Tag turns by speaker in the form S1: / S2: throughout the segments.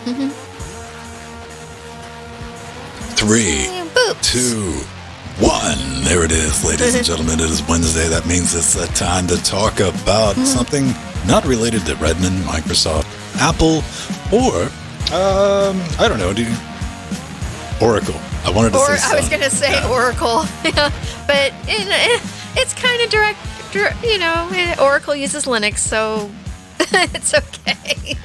S1: Mm-hmm.
S2: 3,
S1: Boops.
S2: 2, 1. There it is, ladies and gentlemen. It is Wednesday. That means it's the time to talk about something not related to Redmond, Microsoft, Apple, or I don't know. Oracle. I wanted to say
S1: I was going to say Oracle. Yeah. But it's kind of direct, Oracle uses Linux, so it's okay.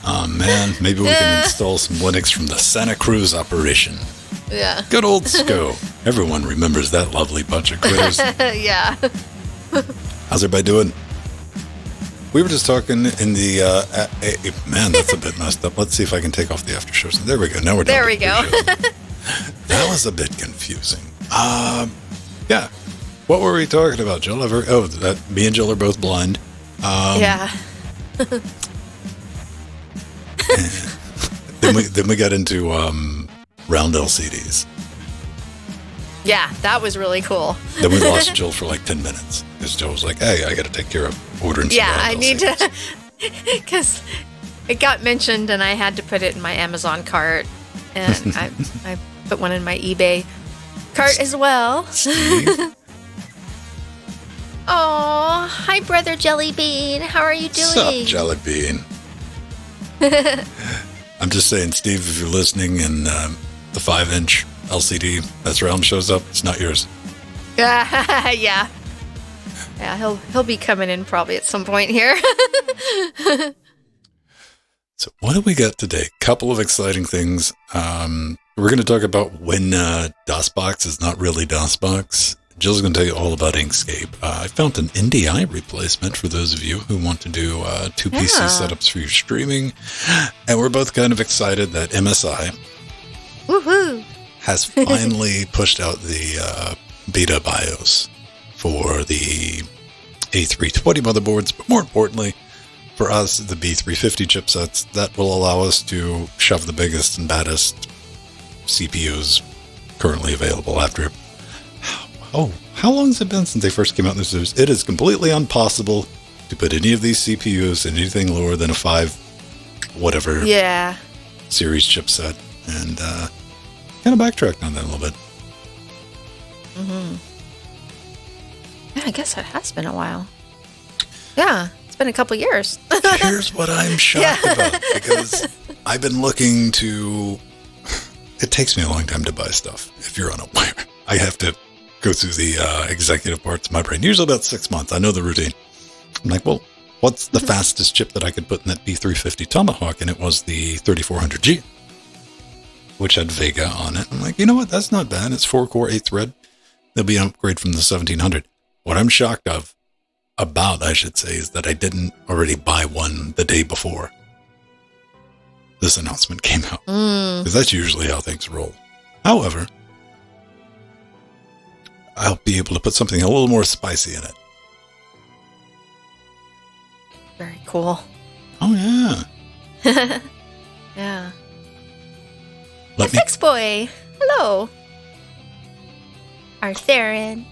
S2: Oh, man. Maybe we can install some Linux from the Santa Cruz operation.
S1: Yeah.
S2: Good old SCO. Everyone remembers that lovely bunch of critters.
S1: Yeah.
S2: How's everybody doing? We were just talking in the... man, that's a bit messed up. Let's see if I can take off the after shows. There we go. Now we're done.
S1: There we go.
S2: That was a bit confusing. Yeah. What were we talking about, Jill? That me and Jill are both blind.
S1: Yeah.
S2: Then we got into round LCDs.
S1: Yeah, that was really cool.
S2: Then we lost Jill for like 10 minutes because Jill was like, "Hey, I got to take care of ordering."
S1: Yeah,
S2: some
S1: I
S2: round
S1: need
S2: LCDs.
S1: to, because it got mentioned and I had to put it in my Amazon cart, and I put one in my eBay cart as well.
S2: Steve?
S1: Oh, hi, Brother Jellybean. How are you doing?
S2: What's up, Jelly Bean? I'm just saying, Steve, if you're listening and the 5-inch LCD that's round shows up, it's not yours.
S1: Yeah. Yeah, he'll be coming in probably at some point here.
S2: So what do we got today? Couple of exciting things. We're going to talk about when DOSBox is not really DOSBox. Jill's going to tell you all about Inkscape. I found an NDI replacement for those of you who want to do 2 PC setups for your streaming. And we're both kind of excited that MSI
S1: Woohoo!
S2: has finally pushed out the beta BIOS for the A320 motherboards, but more importantly, for us, the B350 chipsets that will allow us to shove the biggest and baddest CPUs currently available after... how long has it been since they first came out in this news? It is completely impossible to put any of these CPUs in anything lower than a 5 whatever series chipset. And kind of backtracked on that a little bit.
S1: Mm-hmm. Yeah, I guess it has been a while. Yeah, it's been a couple years.
S2: Here's what I'm shocked about, because I've been looking to... It takes me a long time to buy stuff, if you're unaware. I have to go through the executive parts of my brain, usually about 6 months. I know the routine. I'm like, well, what's the fastest chip that I could put in that B350 Tomahawk? And it was the 3400G, which had Vega on it. I'm like, you know what? That's not bad. It's 4-core, 8-thread. There'll be an upgrade from the 1700. What I'm shocked about, I should say, is that I didn't already buy one the day before this announcement came out. Because that's usually how things roll. However, I'll be able to put something a little more spicy in it.
S1: Very cool.
S2: Oh, yeah.
S1: Yeah.
S2: FX
S1: Boy. Hello. Arthurian.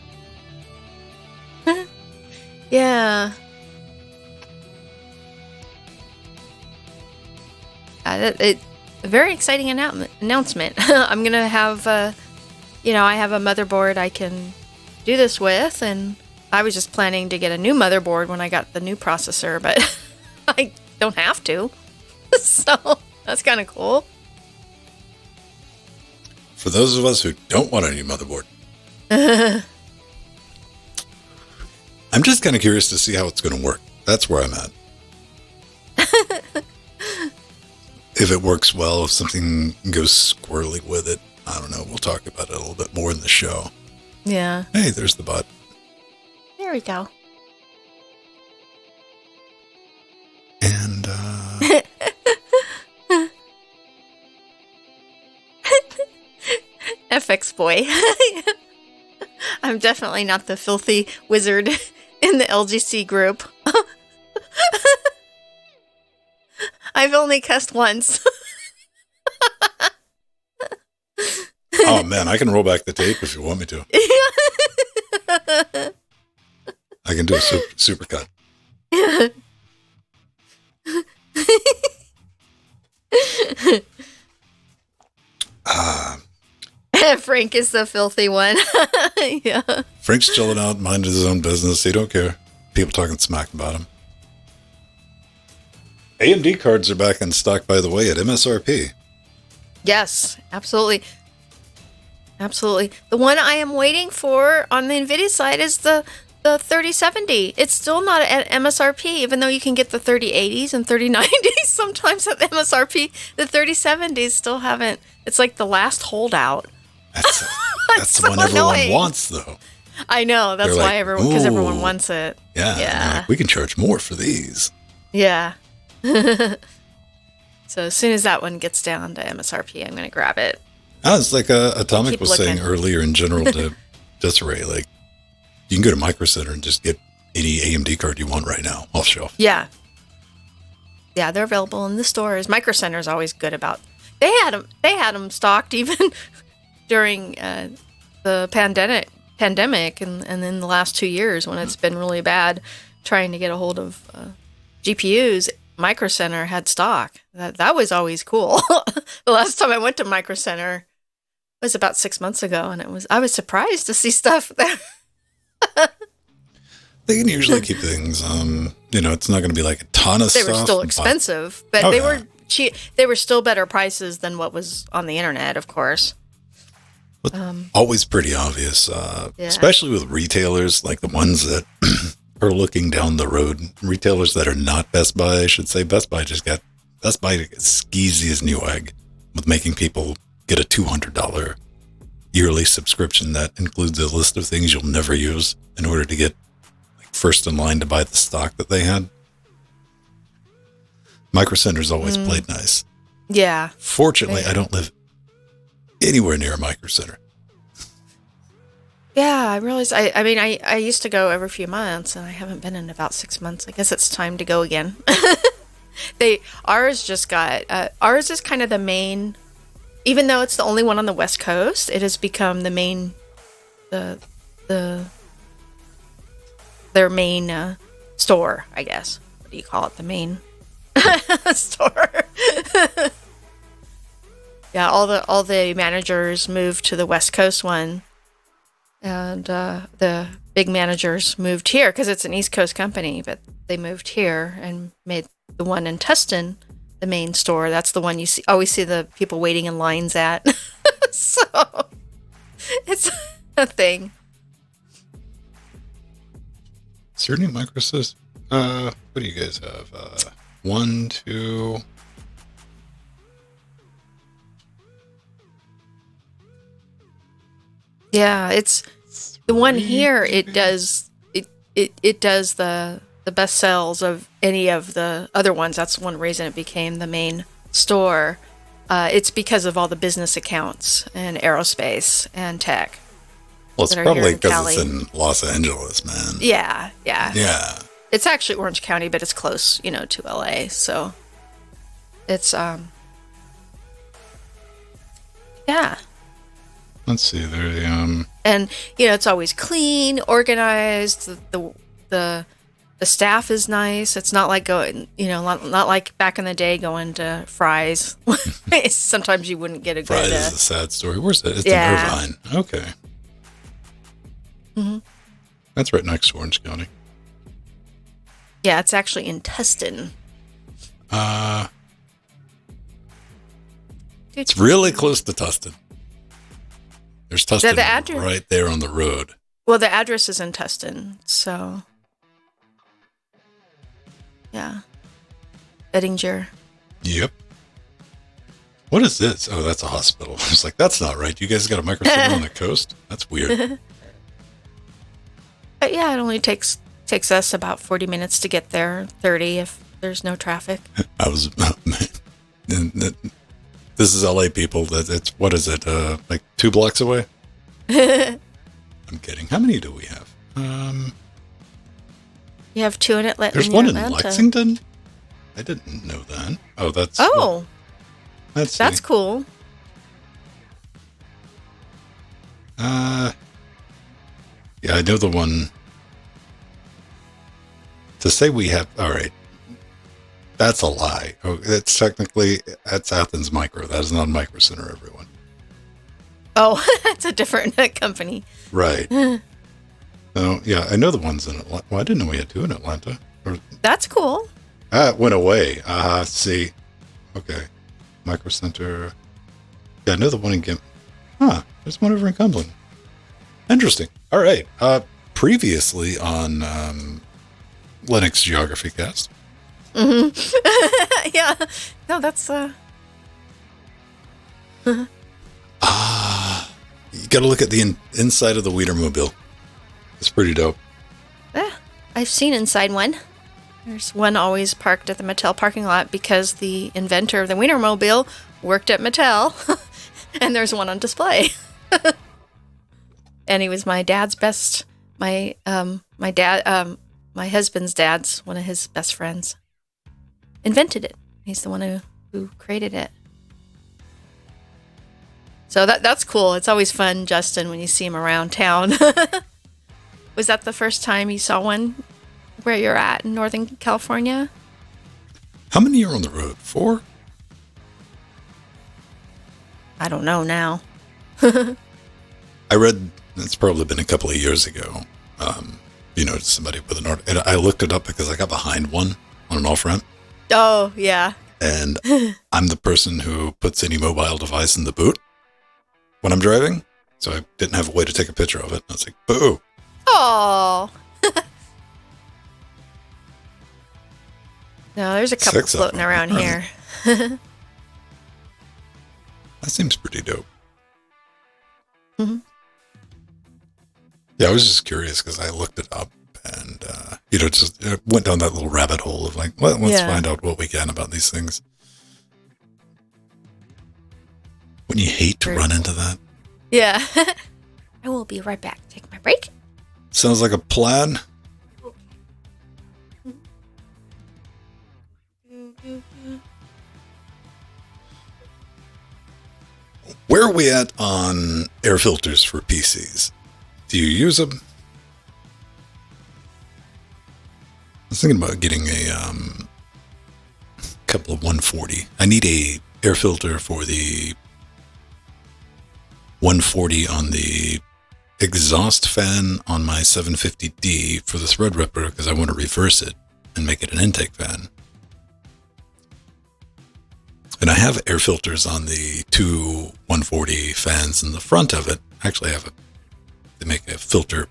S1: Yeah. A very exciting announcement. I'm going to have, I have a motherboard I can do this with, and I was just planning to get a new motherboard when I got the new processor, but I don't have to. So that's kind of cool.
S2: For those of us who don't want a new motherboard, I'm just kind of curious to see how it's going to work. That's where I'm at. If it works well, if something goes squirrely with it, I don't know. We'll talk about it a little bit more in the show.
S1: Yeah.
S2: Hey, there's the bot.
S1: There we go.
S2: And,
S1: FX Boy. I'm definitely not the filthy wizard in the LGC group. I've only cussed once.
S2: oh, man, I can roll back the tape if you want me to. I can do a super cut.
S1: Frank is the filthy one. Yeah.
S2: Frank's chilling out, minding his own business. He don't care. People talking smack about him. AMD cards are back in stock, by the way, at MSRP.
S1: Yes, absolutely. Absolutely. The one I am waiting for on the NVIDIA side is the 3070. It's still not at MSRP, even though you can get the 3080s and 3090s sometimes at the MSRP. The 3070s still haven't. It's like the last holdout.
S2: That's
S1: so
S2: the one everyone
S1: annoying.
S2: wants, though.
S1: I know. That's
S2: They're
S1: why
S2: like,
S1: everyone, because everyone
S2: "Ooh."
S1: wants it.
S2: Yeah.
S1: Yeah.
S2: Like, we can charge more for these.
S1: Yeah. So as soon as that one gets down to MSRP, I'm going to grab it.
S2: It's like Atomic
S1: Keep
S2: was saying
S1: looking.
S2: earlier in general to Desiree, like, you can go to Micro Center and just get any AMD card you want right now, off shelf.
S1: Yeah. Yeah, they're available in the stores. Micro Center is always good about. They had them stocked even during the pandemic, and then the last 2 years when it's been really bad trying to get a hold of GPUs. Micro Center had stock. That was always cool. The last time I went to Micro Center was about 6 months ago, and I was surprised to see stuff there.
S2: They can usually keep things, it's not going to be like a ton of
S1: They
S2: stuff.
S1: were still
S2: but-
S1: expensive, but
S2: Oh,
S1: they
S2: yeah.
S1: were cheap. They were still better prices than what was on the internet, of course.
S2: Always pretty obvious,
S1: Yeah.
S2: especially with retailers like the ones that are looking down the road. Retailers that are not Best Buy, I should say. Best Buy to get skeezy as Newegg with making people get a $200 yearly subscription that includes a list of things you'll never use in order to get first in line to buy the stock that they had. Micro Center's always played nice.
S1: Yeah.
S2: Fortunately, I don't live anywhere near a Micro Center.
S1: Yeah, I realized. I mean, I used to go every few months, and I haven't been in about 6 months. I guess it's time to go again. Ours just got. Ours is kind of the main. Even though it's the only one on the West Coast, it has become the main. Their main store, I guess. What do you call it? The main store. Yeah, all the managers moved to the West Coast one. And the big managers moved here because it's an East Coast company, but they moved here and made the one in Tustin the main store. That's the one you always see the people waiting in lines at. So it's a thing.
S2: Is there any Micro Center? What do you guys have? 1, 2.
S1: Yeah, it's the one here. It does the best sales of any of the other ones. That's one reason it became the main store. It's because of all the business accounts and aerospace and tech.
S2: Well, it's
S1: that are here
S2: probably
S1: in
S2: because it's
S1: Cali.
S2: in Los Angeles, man.
S1: Yeah.
S2: Yeah.
S1: It's actually Orange County, but it's close, to LA. So it's yeah.
S2: Let's see. There,
S1: And it's always clean, organized. The staff is nice. It's not like going, not like back in the day going to Fry's. Sometimes you wouldn't get a
S2: Fry's
S1: good.
S2: is a sad story. Where's that? It's
S1: Yeah.
S2: in Irvine. Okay.
S1: Mhm.
S2: That's right next to Orange County.
S1: Yeah, it's actually in Tustin.
S2: It's really close to Tustin. There's Tustin
S1: the address-
S2: right there on the road.
S1: Well, the address is in Tustin, so yeah, Edinger.
S2: Yep. What is this? Oh, that's a hospital. I was like, that's not right. You guys got a Micro Center on the coast? That's weird.
S1: But yeah, it only takes us about 40 minutes to get there, 30 if there's no traffic.
S2: I was, this is LA people. It's, what is it? Like 2 blocks away? I'm kidding. How many do we have?
S1: You have 2 in Atlanta.
S2: There's one in Lexington? I didn't know that. Oh, that's...
S1: Oh,
S2: that's
S1: that's cool.
S2: Yeah, I know the one. To say we have... All right. That's a lie. Oh, that's Athens Micro. That is not Micro Center, everyone.
S1: Oh, it's a different company.
S2: Right. Oh, yeah, I know the ones in Atlanta. Well, I didn't know we had two in Atlanta. Or,
S1: That's cool.
S2: it went away. See. Okay. Micro Center. Yeah, I know the one in Gim. There's one over in Cumberland. Interesting. All right. Previously on Linux Geography Cast.
S1: Mm-hmm. Yeah. No, that's
S2: You got to look at the inside of the Wienermobile. It's pretty dope.
S1: I've seen inside one. There's one always parked at the Mattel parking lot because the inventor of the Wienermobile worked at Mattel, and there's one on display. And he was my dad's best. My husband's dad's one of his best friends. Invented it. He's the one who created it. So that's cool. It's always fun, Justin, when you see him around town. Was that the first time you saw one where you're at in Northern California?
S2: How many are on the road? 4?
S1: I don't know now.
S2: I read, it's probably been a couple of years ago, somebody with an and I looked it up because I got behind one on an off-ramp.
S1: Oh, yeah.
S2: And I'm the person who puts any mobile device in the boot when I'm driving. So I didn't have a way to take a picture of it. I was like, boo.
S1: Oh. No, there's a couple floating around here.
S2: That seems pretty dope.
S1: Mm-hmm.
S2: Yeah, I was just curious because I looked it up and, just went down that little rabbit hole of like, well, let's find out what we can about these things. Wouldn't you hate to run into that?
S1: Yeah. I will be right back. Take my break.
S2: Sounds like a plan. Where are we at on air filters for PCs? Do you use them? I was thinking about getting a couple of 140. I need a air filter for the 140 on the exhaust fan on my 750D for the Threadripper because I want to reverse it and make it an intake fan. And I have air filters on the two 140 fans in the front of it. Actually, I have they make a filter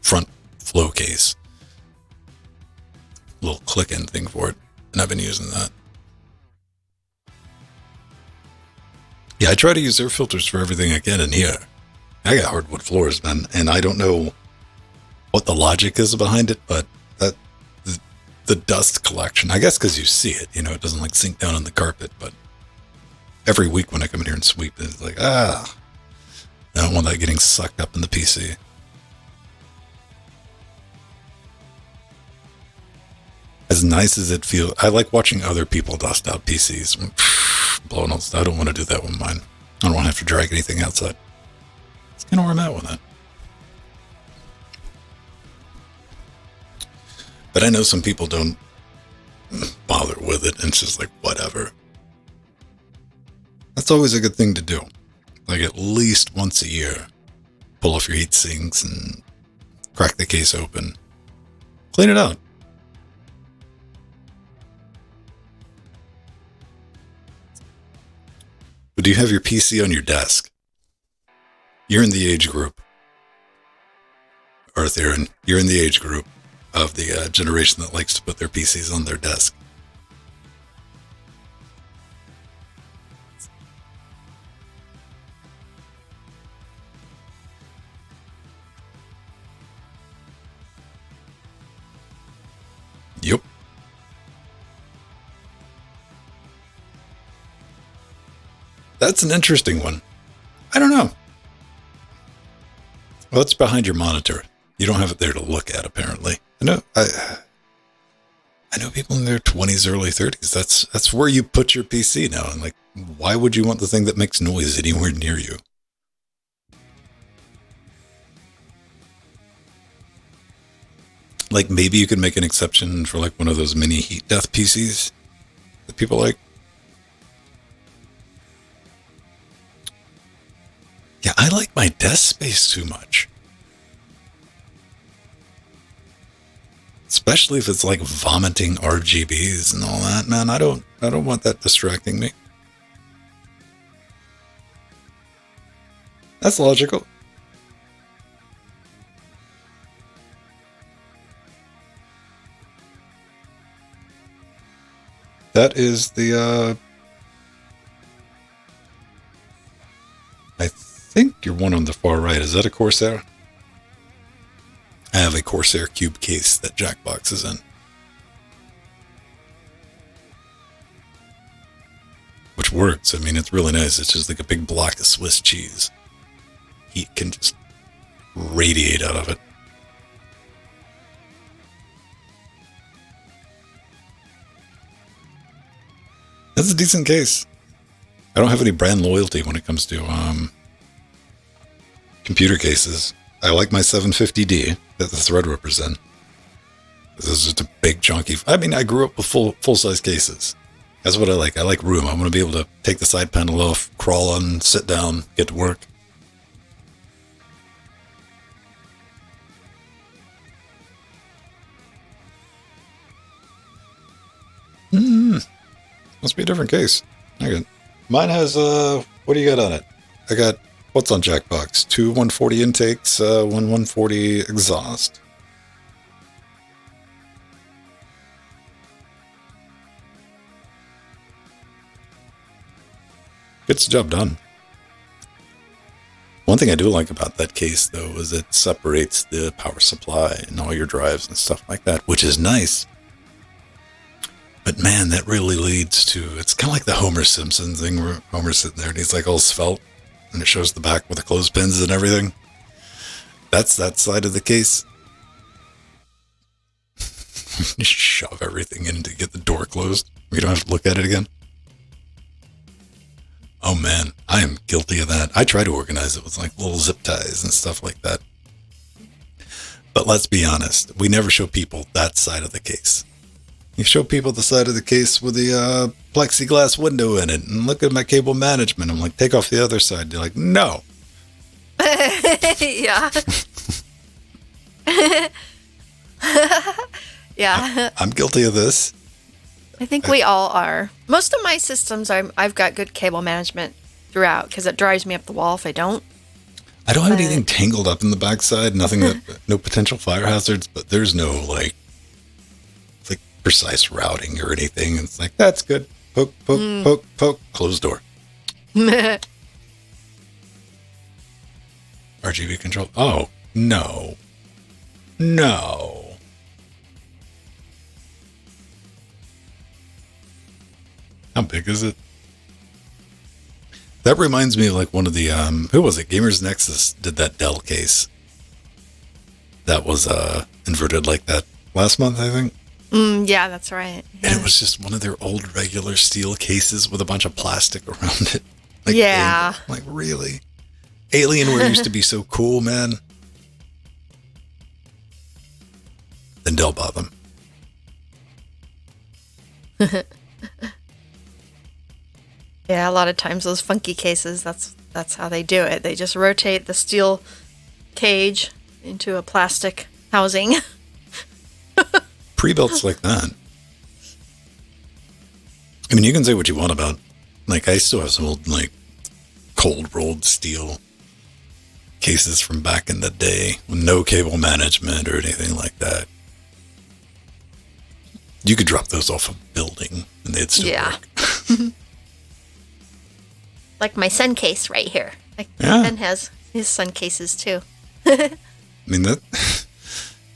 S2: front flow case. Little click-in thing for it. And I've been using that. Yeah, I try to use air filters for everything I can in here. I got hardwood floors, man, and I don't know what the logic is behind it, but the dust collection, I guess because you see it, it doesn't like sink down on the carpet, but every week when I come in here and sweep, it's like, I don't want that getting sucked up in the PC. As nice as it feels, I like watching other people dust out PCs. Blowing all stuff. I don't want to do that with mine. I don't want to have to drag anything outside. That's kind of where I'm at with it. But I know some people don't bother with it, and it's just like, whatever. That's always a good thing to do. Like at least once a year, pull off your heat sinks and crack the case open. Clean it out. But do you have your PC on your desk? You're in the age group. Earth Aaron, you're in the age group of the generation that likes to put their PCs on their desk. Yep. That's an interesting one. I don't know. Well, it's behind your monitor. You don't have it there to look at, apparently. I know people in their 20s, early 30s. That's where you put your PC now. And like, why would you want the thing that makes noise anywhere near you? Like, maybe you could make an exception for like one of those mini heat death PCs that people like. Yeah, desk space too much. Especially if it's like vomiting RGBs and all that, man. I don't want that distracting me. That's logical. That is the, I think you're one on the far right. Is that a Corsair? I have a Corsair Cube case that Jackbox is in. Which works. I mean, it's really nice. It's just like a big block of Swiss cheese. Heat can just radiate out of it. That's a decent case. I don't have any brand loyalty when it comes to computer cases. I like my 750D that the Threadripper's in. This is just a big chunky. I mean, I grew up with full-size cases. That's what I like. I like room. I want to be able to take the side panel off, crawl on, sit down, get to work. Must be a different case. Okay. Mine has, what do you got on it? I got, what's on Jackbox? 2 140 intakes, 1 140 exhaust. Gets the job done. One thing I do like about that case, though, is it separates the power supply and all your drives and stuff like that, which is nice. But man, that really leads to, it's kind of like the Homer Simpson thing where Homer's sitting there and he's like all svelte and it shows the back with the clothespins and everything. That's that side of the case. Just shove everything in to get the door closed. We don't have to look at it again. Oh man, I am guilty of that. I try to organize it with like little zip ties and stuff like that. But let's be honest, we never show people that side of the case. You show people the side of the case with the plexiglass window in it and look at my cable management. I'm like, take off the other side. They're like, no.
S1: Yeah. Yeah.
S2: I'm guilty of this.
S1: I think we all are. Most of my systems, I've got good cable management throughout because it drives me up the wall if I don't.
S2: I don't have anything tangled up in the backside. Nothing that, no potential fire hazards, but there's no like precise routing or anything. It's like, that's good. Poke, poke, poke, poke. Closed door. RGB control. Oh, no. No. How big is it? That reminds me of like one of the, who was it? Gamers Nexus did that Dell case. That was inverted like that last month, I think.
S1: Yeah, that's right. Yeah.
S2: And it was just one of their old regular steel cases with a bunch of plastic around it. Like,
S1: yeah.
S2: Like, really? Alienware used to be so cool, man. Then Dell bought them.
S1: Yeah, a lot of times those funky cases, that's how they do it. They just rotate the steel cage into a plastic housing.
S2: Pre-builts like that. I mean, you can say what you want about, like, I still have some old, like, cold rolled steel cases from back in the day with no cable management or anything like that. You could drop those off a building and they'd still work.
S1: Like my sun case right here. Like Ben has his sun cases too.
S2: I mean, that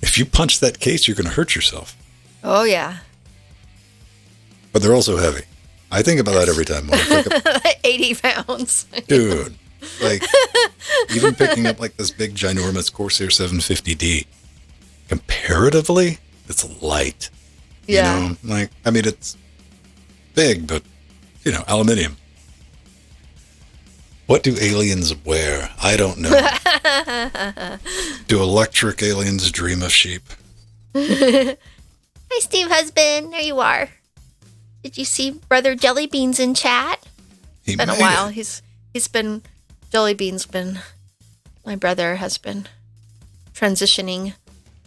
S2: if you punch that case, you're going to hurt yourself.
S1: Oh, yeah.
S2: But they're also heavy. I think about that every time when I pick up
S1: 80 pounds.
S2: Dude, like, even picking up like this big, ginormous Corsair 750D, comparatively, it's light.
S1: Yeah.
S2: You know, like, I mean, it's big, but, you know, aluminium. What do aliens wear? I don't know. Do electric aliens dream of sheep?
S1: Hi, Steve Husband. There you are. Did you see Brother Jellybeans in chat? It's been a while. He's been, Jellybean's been My brother has been transitioning.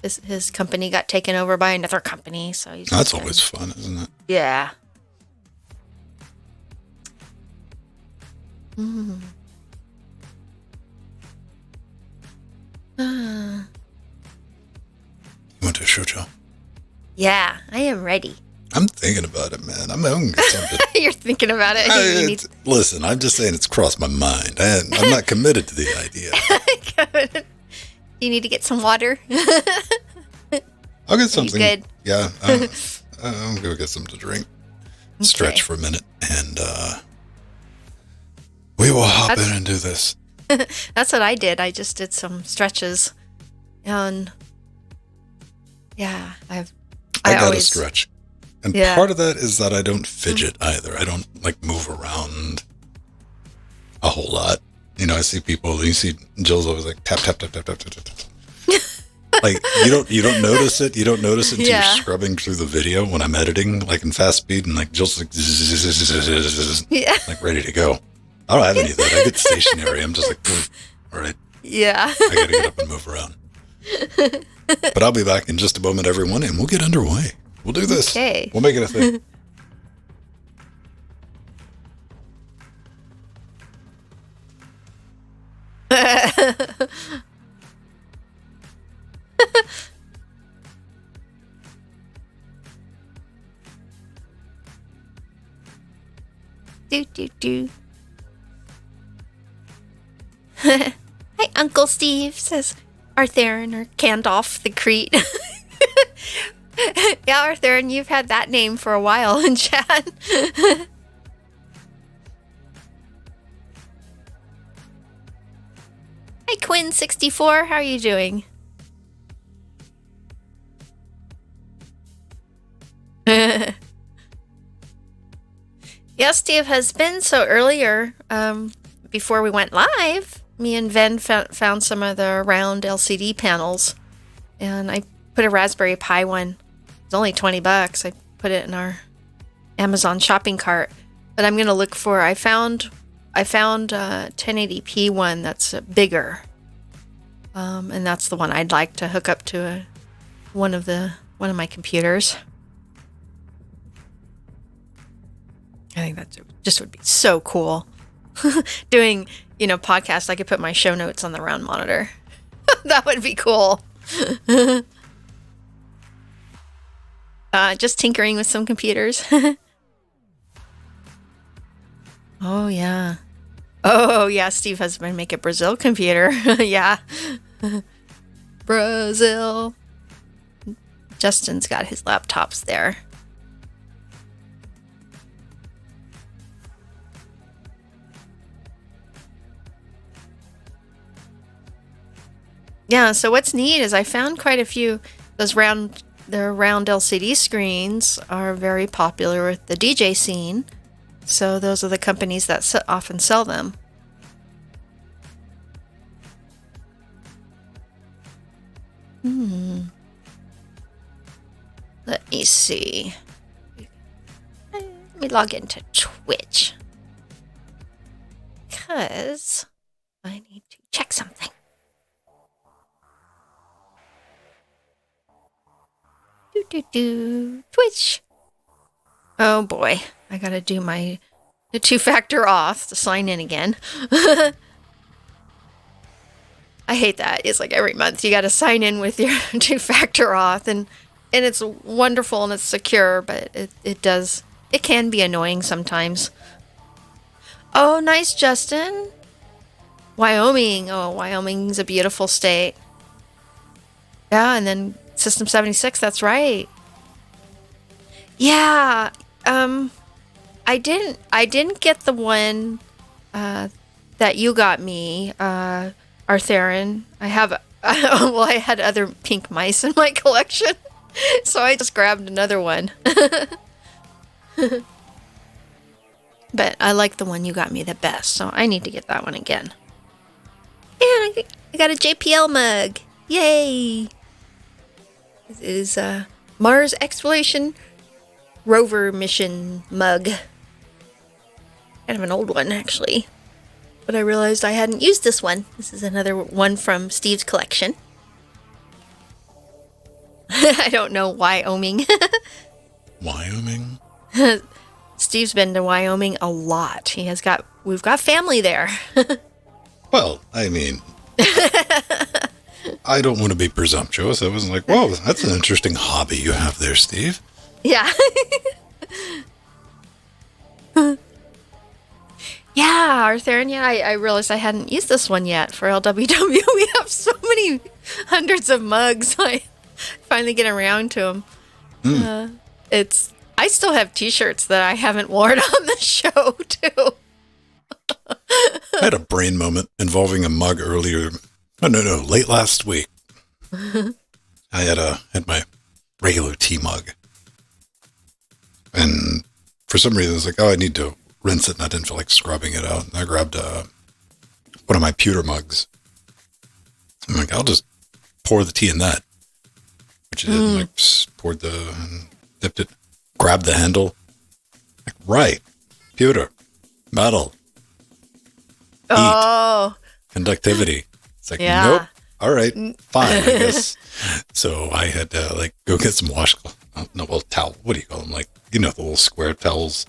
S1: His company got taken over by another company, so he's
S2: That's always fun, isn't it?
S1: Yeah. Mm.
S2: You want to show Joe?
S1: Yeah, I am ready.
S2: I'm thinking about it, man. I'm tempted.
S1: You're thinking about it.
S2: Listen, I'm just saying it's crossed my mind. I'm not committed to the idea.
S1: You need to get some water.
S2: I'll get something.
S1: Good.
S2: Yeah, I'm gonna get something to drink. Stretch for a minute, and we will hop in and do this.
S1: That's what I did. I just did some stretches, and yeah, I
S2: got to stretch. And part of that is that I don't fidget either. I don't like move around a whole lot. You know, I see people. You see Jill's always like tap tap tap tap tap tap tap tap. Like you don't notice it. You don't notice it until you're scrubbing through the video when I'm editing, like in fast speed, and like Jill's like like ready to go. I don't have any of that. I get stationary. I'm just like, all right.
S1: Yeah.
S2: I gotta get up and move around. But I'll be back in just a moment, everyone, and we'll get underway. We'll do this.
S1: Okay.
S2: We'll make it a thing.
S1: Do. Hi, Uncle Steve, says Artherin or Candolph the Crete. Yeah, Artherin, you've had that name for a while in chat. Hi, Quinn64, how are you doing? Yeah, Steve has been so earlier. Before we went live, me and Ven found some of the round LCD panels, and I put a Raspberry Pi one. It's only $20. I put it in our Amazon shopping cart, but I'm gonna look for. I found a 1080p one that's bigger, and that's the one I'd like to hook up to one of my computers. I think that just would be so cool. Doing, podcasts, I could put my show notes on the round monitor. That would be cool. Just tinkering with some computers. Oh, yeah. Oh, yeah, Steve has been make a Brazil computer. Yeah. Brazil. Justin's got his laptops there. Yeah, so what's neat is I found quite a few. The round LCD screens are very popular with the DJ scene. So those are the companies that often sell them. Let me see. Let me log into Twitch. Because I need to check something. Twitch. Oh boy, I gotta do my two-factor auth to sign in again. I hate that. It's like every month you gotta sign in with your two-factor auth, and it's wonderful and it's secure, but it can be annoying sometimes. Oh, nice, Justin. Wyoming. Oh, Wyoming's a beautiful state. Yeah, and then System 76, that's right. Yeah, I didn't get the one that you got me, Artherin. I had other pink mice in my collection, so I just grabbed another one. But I like the one you got me the best, so I need to get that one again. And I got a JPL mug. Yay! It is a Mars Exploration Rover Mission mug. Kind of an old one, actually. but I realized I hadn't used this one. This is another one from Steve's collection. I don't know, Wyoming.
S2: Wyoming?
S1: Steve's been to Wyoming a lot. We've got family there.
S2: Well, I mean, I don't want to be presumptuous. I wasn't like, whoa, that's an interesting hobby you have there, Steve.
S1: Yeah. Yeah, Arthur, yeah, I realized I hadn't used this one yet for LWW. We have so many hundreds of mugs. I finally get around to them. I still have T-shirts that I haven't worn on the show too.
S2: I had a brain moment involving a mug earlier. Oh, no, late last week. I had my regular tea mug, and for some reason, I was like, oh, I need to rinse it, and I didn't feel like scrubbing it out. And I grabbed one of my pewter mugs. I'm like, I'll just pour the tea in that, which I did. And poured and dipped it, grabbed the handle. Like, right, pewter, metal, heat, conductivity. It's like, nope. All right, fine, I guess. So I had to go get some washcloth. No, well, towel. What do you call them? The little square towels.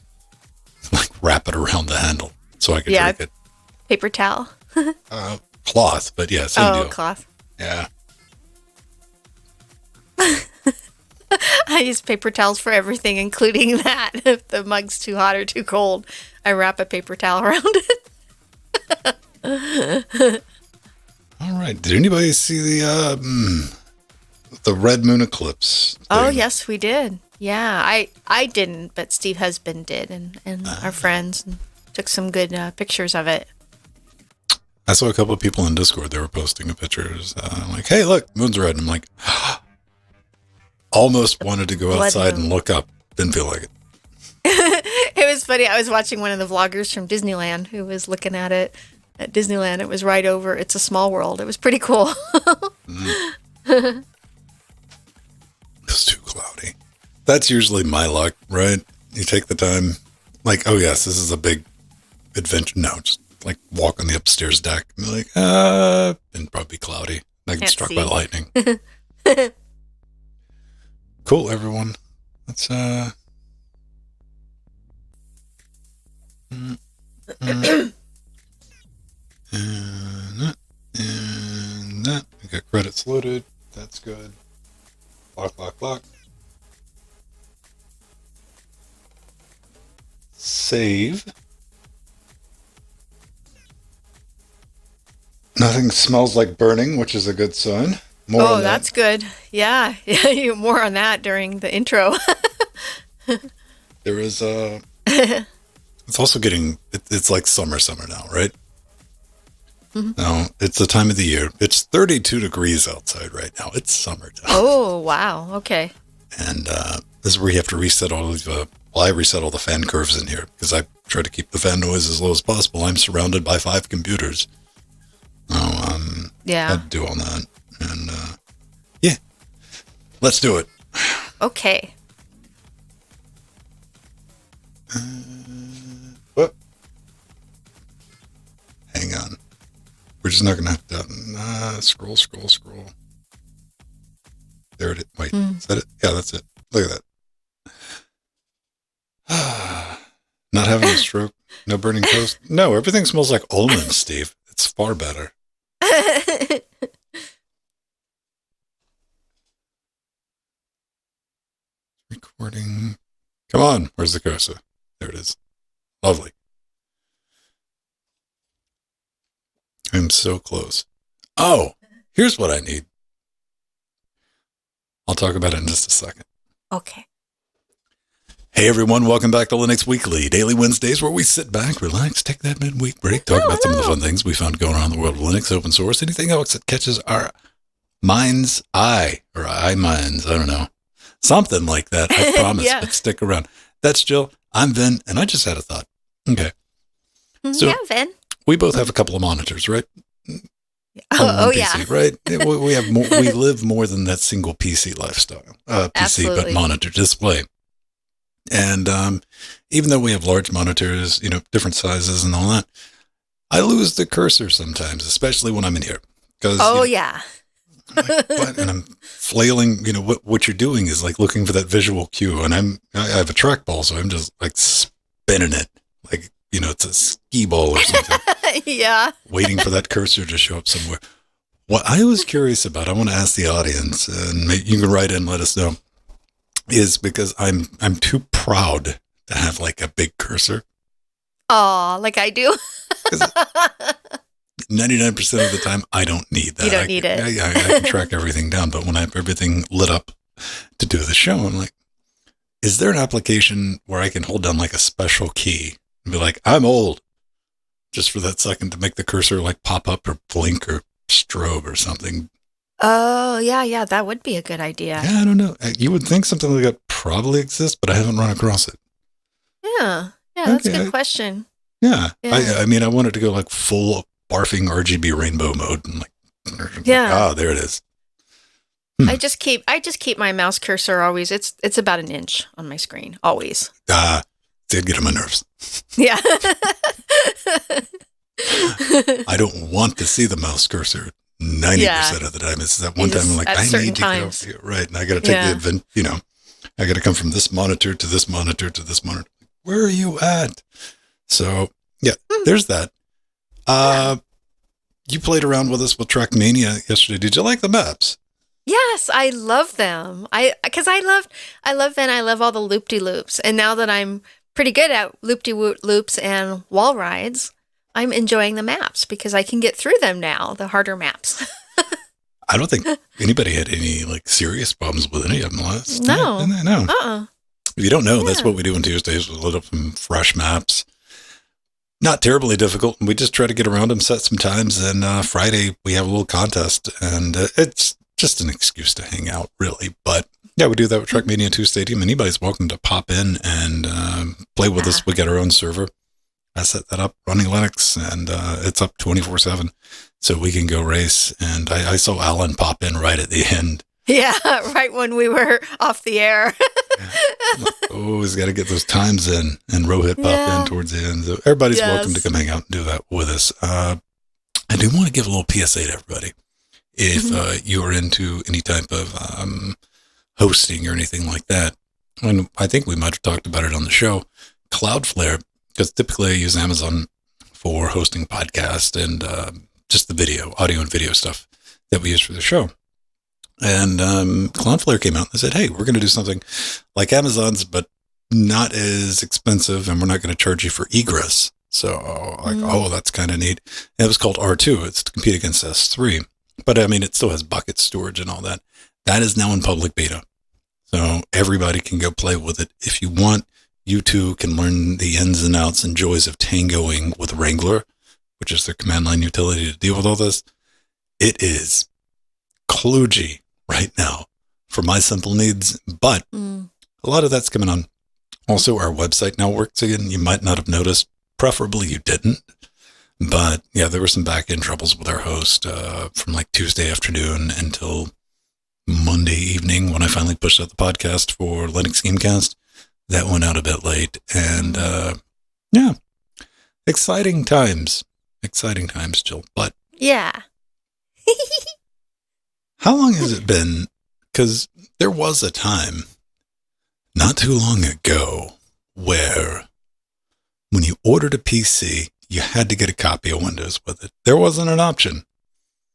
S2: Wrap it around the handle so I could drink it.
S1: Paper towel.
S2: Cloth, but yeah, same deal.
S1: Cloth.
S2: Yeah.
S1: I use paper towels for everything, including that. If the mug's too hot or too cold, I wrap a paper towel around it.
S2: All right. Did anybody see the red moon eclipse thing?
S1: Oh, yes, we did. Yeah, I didn't, but Steve Husband did, and our friends and took some good pictures of it.
S2: I saw a couple of people in Discord. They were posting pictures. Like, hey, look, moon's red. And I'm like, almost wanted to go outside and look up. Didn't feel like it.
S1: It was funny. I was watching one of the vloggers from Disneyland who was looking at it at Disneyland. It was right over It's a Small World. It was pretty cool.
S2: It was too cloudy. That's usually my luck, right? You take the time, oh yes, this is a big adventure. No, just walk on the upstairs deck and be and probably cloudy. I get struck by lightning. Cool, everyone. Let's and that. We got credits loaded. That's good. Lock. Save. Nothing smells like burning, which is a good sign.
S1: More that's good. Yeah, more on that during the intro.
S2: There is it's also getting, it's like summer now, right? Mm-hmm. No, it's the time of the year. It's 32 degrees outside right now. It's summertime.
S1: Oh, wow. Okay.
S2: And this is where you have to reset all of the, I reset all the fan curves in here because I try to keep the fan noise as low as possible. I'm surrounded by 5 computers.
S1: Yeah.
S2: I had to do all that. And yeah, let's do it.
S1: Okay.
S2: What? Hang on. We're just not going to have to scroll. There it is. Wait, is that it? Yeah, that's it. Look at that. Not having a stroke. No burning toast. No, everything smells like almonds, Steve. It's far better. Recording. Come on. Where's the cursor? There it is. Lovely. I'm so close. Oh, here's what I need. I'll talk about it in just a second.
S1: Okay.
S2: Hey everyone, welcome back to Linux Weekly, daily Wednesdays where we sit back, relax, take that midweek break, talk about some of the fun things we found going on in the world of Linux, open source, anything else that catches our mind's eye, or eye minds, I don't know. Something like that, I promise,
S1: Yeah.
S2: But stick around. That's Jill, I'm Vin, and I just had a thought. Okay. So,
S1: yeah, Vin.
S2: we both have a couple of monitors, right?
S1: Oh,
S2: PC,
S1: yeah.
S2: Right? We have more, we live more than that single PC lifestyle. PC,
S1: Absolutely.
S2: but monitor display. And even though we have large monitors, different sizes and all that, I lose the cursor sometimes, especially when I'm in here.
S1: Oh, yeah.
S2: Like, what? And I'm flailing. What you're doing is like looking for that visual cue. And I have a trackball, so I'm just like spinning it. Like, it's a skee ball or something.
S1: Yeah.
S2: Waiting for that cursor to show up somewhere. What I was curious about, I want to ask the audience, and you can write in and let us know, is because I'm too proud to have like a big cursor.
S1: Oh, like I do.
S2: 99% of the time, I don't need that.
S1: You don't need it.
S2: I can track everything down, but when I have everything lit up to do the show, I'm like, is there an application where I can hold down like a special key and be like, I'm old, just for that second to make the cursor like pop up or blink or strobe or something?
S1: Oh, yeah, that would be a good idea.
S2: Yeah, I don't know. You would think something like that probably exists, but I haven't run across it.
S1: Yeah, that's a good question.
S2: Yeah. I wanted to go like full barfing RGB rainbow mode and there it is.
S1: I just keep my mouse cursor always. It's about an inch on my screen always.
S2: Did get on my nerves.
S1: Yeah.
S2: I don't want to see the mouse cursor 90% of the time. It's that one time I'm like, I need to
S1: times.
S2: go. Right. And I got to take the event, I got to come from this monitor to this monitor to this monitor. Where are you at? So, there's that. You played around with us with Trackmania yesterday. Did you like the maps?
S1: Yes, I love them. Because I love all the loop-de-loops. And now that I'm pretty good at loop-de-loops and wall rides, I'm enjoying the maps because I can get through them now, the harder maps.
S2: I don't think anybody had any like serious problems with any of them last
S1: No.
S2: night. No. If you don't know, that's what we do on Tuesdays. We load up some fresh maps. Not terribly difficult. We just try to get around them, set some times, and Friday we have a little contest, and it's just an excuse to hang out, really. But yeah, we do that with Trackmania 2 Stadium. Anybody's welcome to pop in and play with us. We get our own server. I set that up running Linux, and it's up 24/7, so we can go race. And I saw Alan pop in right at the end.
S1: Yeah, right when we were off the air.
S2: He's got to get those times in, and Rohit popped in towards the end. So everybody's welcome to come hang out and do that with us. I do want to give a little PSA to everybody. If you are into any type of hosting or anything like that, and I think we might have talked about it on the show, Cloudflare, because typically I use Amazon for hosting podcasts and just the audio and video stuff that we use for the show. And Cloudflare came out and said, hey, we're going to do something like Amazon's, but not as expensive, and we're not going to charge you for egress. So that's kind of neat. And it was called R2. It's to compete against S3. But I mean, it still has bucket storage and all that. That is now in public beta. So everybody can go play with it. If you want, you too can learn the ins and outs and joys of tangoing with Wrangler, which is their command line utility to deal with all this. It is kludgy right now for my simple needs, but a lot of that's coming on. Also, our website now works again. You might not have noticed. Preferably you didn't. But yeah, there were some back-end troubles with our host from like Tuesday afternoon until Monday evening when I finally pushed out the podcast for Linux Gamecast. That went out a bit late. And exciting times. Exciting times, Jill. But
S1: yeah.
S2: How long has it been? Because there was a time not too long ago where when you ordered a PC, you had to get a copy of Windows with it. There wasn't an option.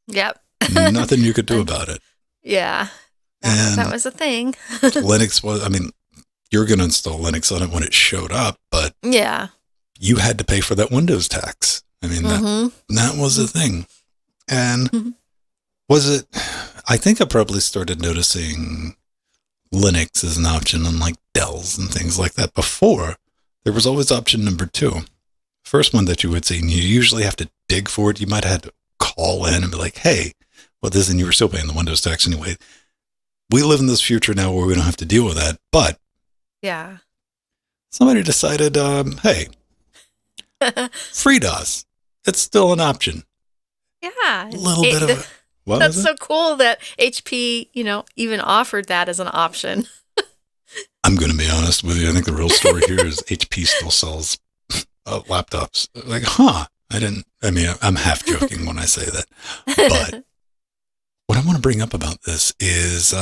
S1: Yep.
S2: Nothing you could do about it.
S1: Yeah. That was a thing.
S2: Linux was, you're going to install Linux on it when it showed up, but
S1: yeah,
S2: you had to pay for that Windows tax. That was a thing. And was it, I think I probably started noticing Linux as an option on like Dells and things like that before. There was always option number 2. First one that you would see, and you usually have to dig for it. You might have had to call in and be like, hey, and you were still paying the Windows tax anyway. We live in this future now where we don't have to deal with that. But
S1: yeah,
S2: somebody decided, hey, FreeDOS, it's still an option.
S1: Yeah.
S2: A little bit of a...
S1: That's so cool that HP, even offered that as an option.
S2: I'm going to be honest with you. I think the real story here is HP still sells laptops. Like, I didn't. I mean, I'm half joking when I say that. But what I want to bring up about this is,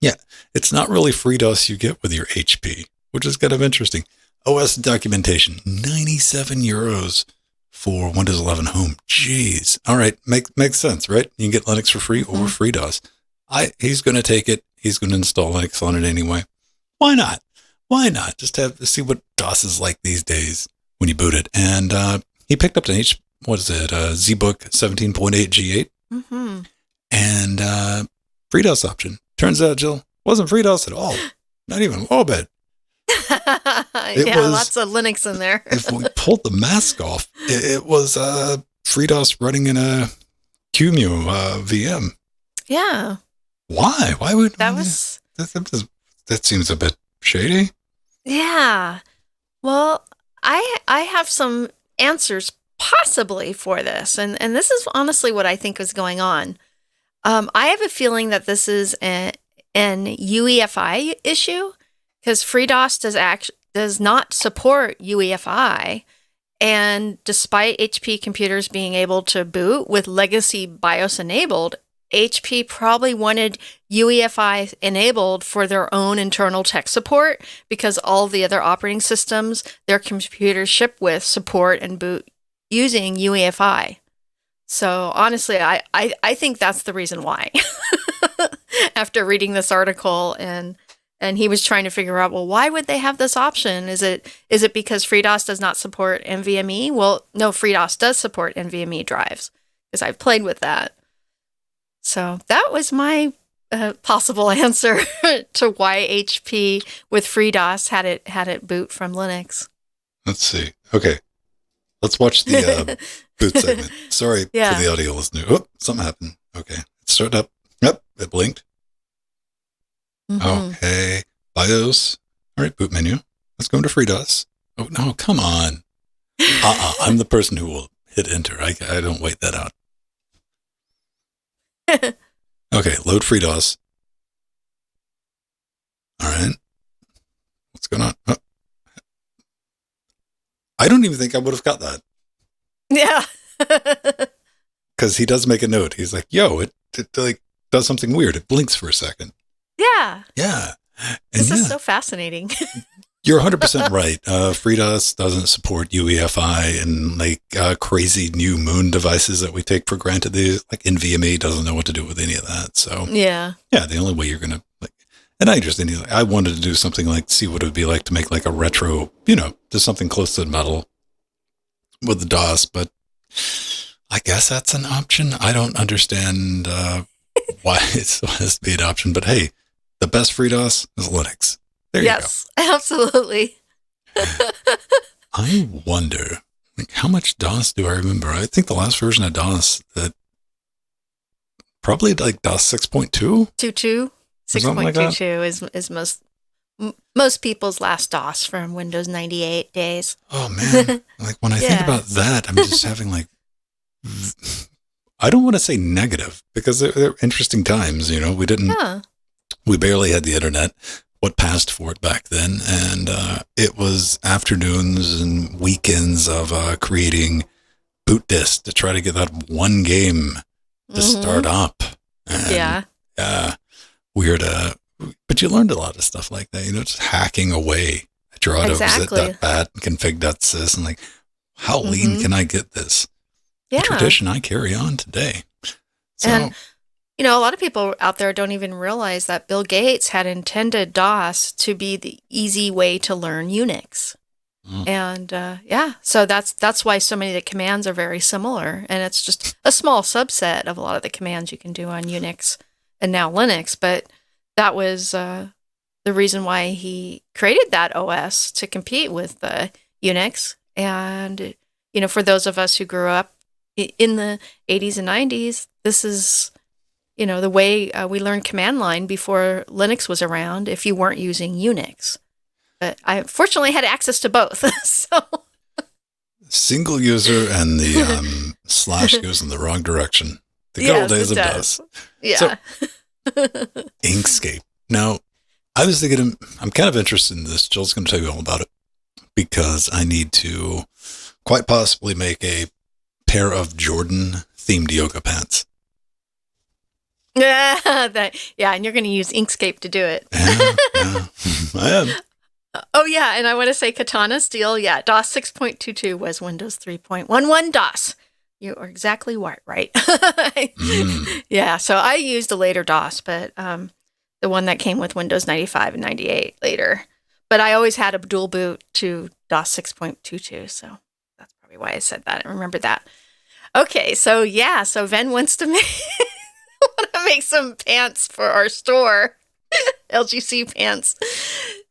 S2: yeah, it's not really FreeDOS you get with your HP, which is kind of interesting. OS documentation, €97 for Windows 11 Home. Jeez. All right, makes sense, right? You can get Linux for free over FreeDOS. He's going to take it. He's going to install Linux on it anyway. Why not? Why not? Just see what DOS is like these days when you boot it. And he picked up the ZBook 17.8 G8 and FreeDOS option. Turns out, Jill, wasn't FreeDOS at all. Not even a little bit.
S1: Lots of Linux in there.
S2: If we pulled the mask off, it was FreeDOS running in a QEMU VM.
S1: Yeah.
S2: Why? Why would
S1: that
S2: seems a bit shady?
S1: Yeah. Well, I have some answers possibly for this, and this is honestly what I think is going on. I have a feeling that this is an UEFI issue because FreeDOS does not support UEFI, and despite HP computers being able to boot with legacy BIOS enabled, HP probably wanted UEFI enabled for their own internal tech support because all the other operating systems their computers ship with support and boot using UEFI. So honestly, I think that's the reason why. After reading this article and he was trying to figure out, well, why would they have this option? Is it because FreeDOS does not support NVMe? Well, no, FreeDOS does support NVMe drives because I've played with that. So that was my possible answer to why HP with FreeDOS had it boot from Linux.
S2: Let's see. Okay, let's watch the boot segment. Sorry for the audio listener. Oh, something happened. Okay, it started up. Yep, it blinked. Okay, BIOS. All right, boot menu. Let's go into FreeDOS. Oh no, come on. I'm the person who will hit enter. I don't wait that out. Okay, load FreeDOS. All right. What's going on? Oh. I don't even think I would have got that.
S1: Yeah.
S2: Because he does make a note. He's like, yo, it like does something weird. It blinks for a second.
S1: Yeah.
S2: Yeah.
S1: This is so fascinating.
S2: You're 100% right. FreeDOS doesn't support UEFI and like crazy new moon devices that we take for granted. Like NVMe doesn't know what to do with any of that. So yeah, the only way you're gonna and I understand. I wanted to do something like see what it would be like to make like a retro, just something close to the metal with the DOS. But I guess that's an option. I don't understand why it still has to be an option. But hey, the best FreeDOS is Linux. There you go.
S1: Yes, absolutely.
S2: I wonder, how much DOS do I remember? I think the last version of DOS, that probably like DOS 6.2?
S1: 2.2? 6.22 is most people's last DOS from Windows 98 days.
S2: Oh, man. Like when I think about that, I'm just having like, I don't want to say negative because they're interesting times, we barely had the internet. What passed for it back then, and it was afternoons and weekends of creating boot disks to try to get that one game to start up. And, weird. But you learned a lot of stuff like that, just hacking away at your auto.bat and config.sys and like, how lean can I get this? A tradition I carry on today. So.
S1: And a lot of people out there don't even realize that Bill Gates had intended DOS to be the easy way to learn Unix. And so that's why so many of the commands are very similar. And it's just a small subset of a lot of the commands you can do on Unix and now Linux. But that was the reason why he created that OS to compete with Unix. And, for those of us who grew up in the 80s and 90s, this is the way we learned command line before Linux was around if you weren't using Unix. But I fortunately had access to both. So
S2: single user and the slash goes in the wrong direction. The good old days of DOS.
S1: Yeah.
S2: So, Inkscape. Now, I was thinking, I'm kind of interested in this. Jill's going to tell you all about it because I need to quite possibly make a pair of Jordan-themed yoga pants.
S1: Yeah, and you're going to use Inkscape to do it.
S2: Yeah, I am.
S1: Oh, yeah, and I want to say Katana Steel. Yeah, DOS 6.22 was Windows 3.11 DOS. You are exactly right. Yeah, so I used a later DOS, but the one that came with Windows 95 and 98 later. But I always had a dual boot to DOS 6.22, so that's probably why I said that. I remember that. Okay, so Venn wants to make some pants for our store, LGC pants.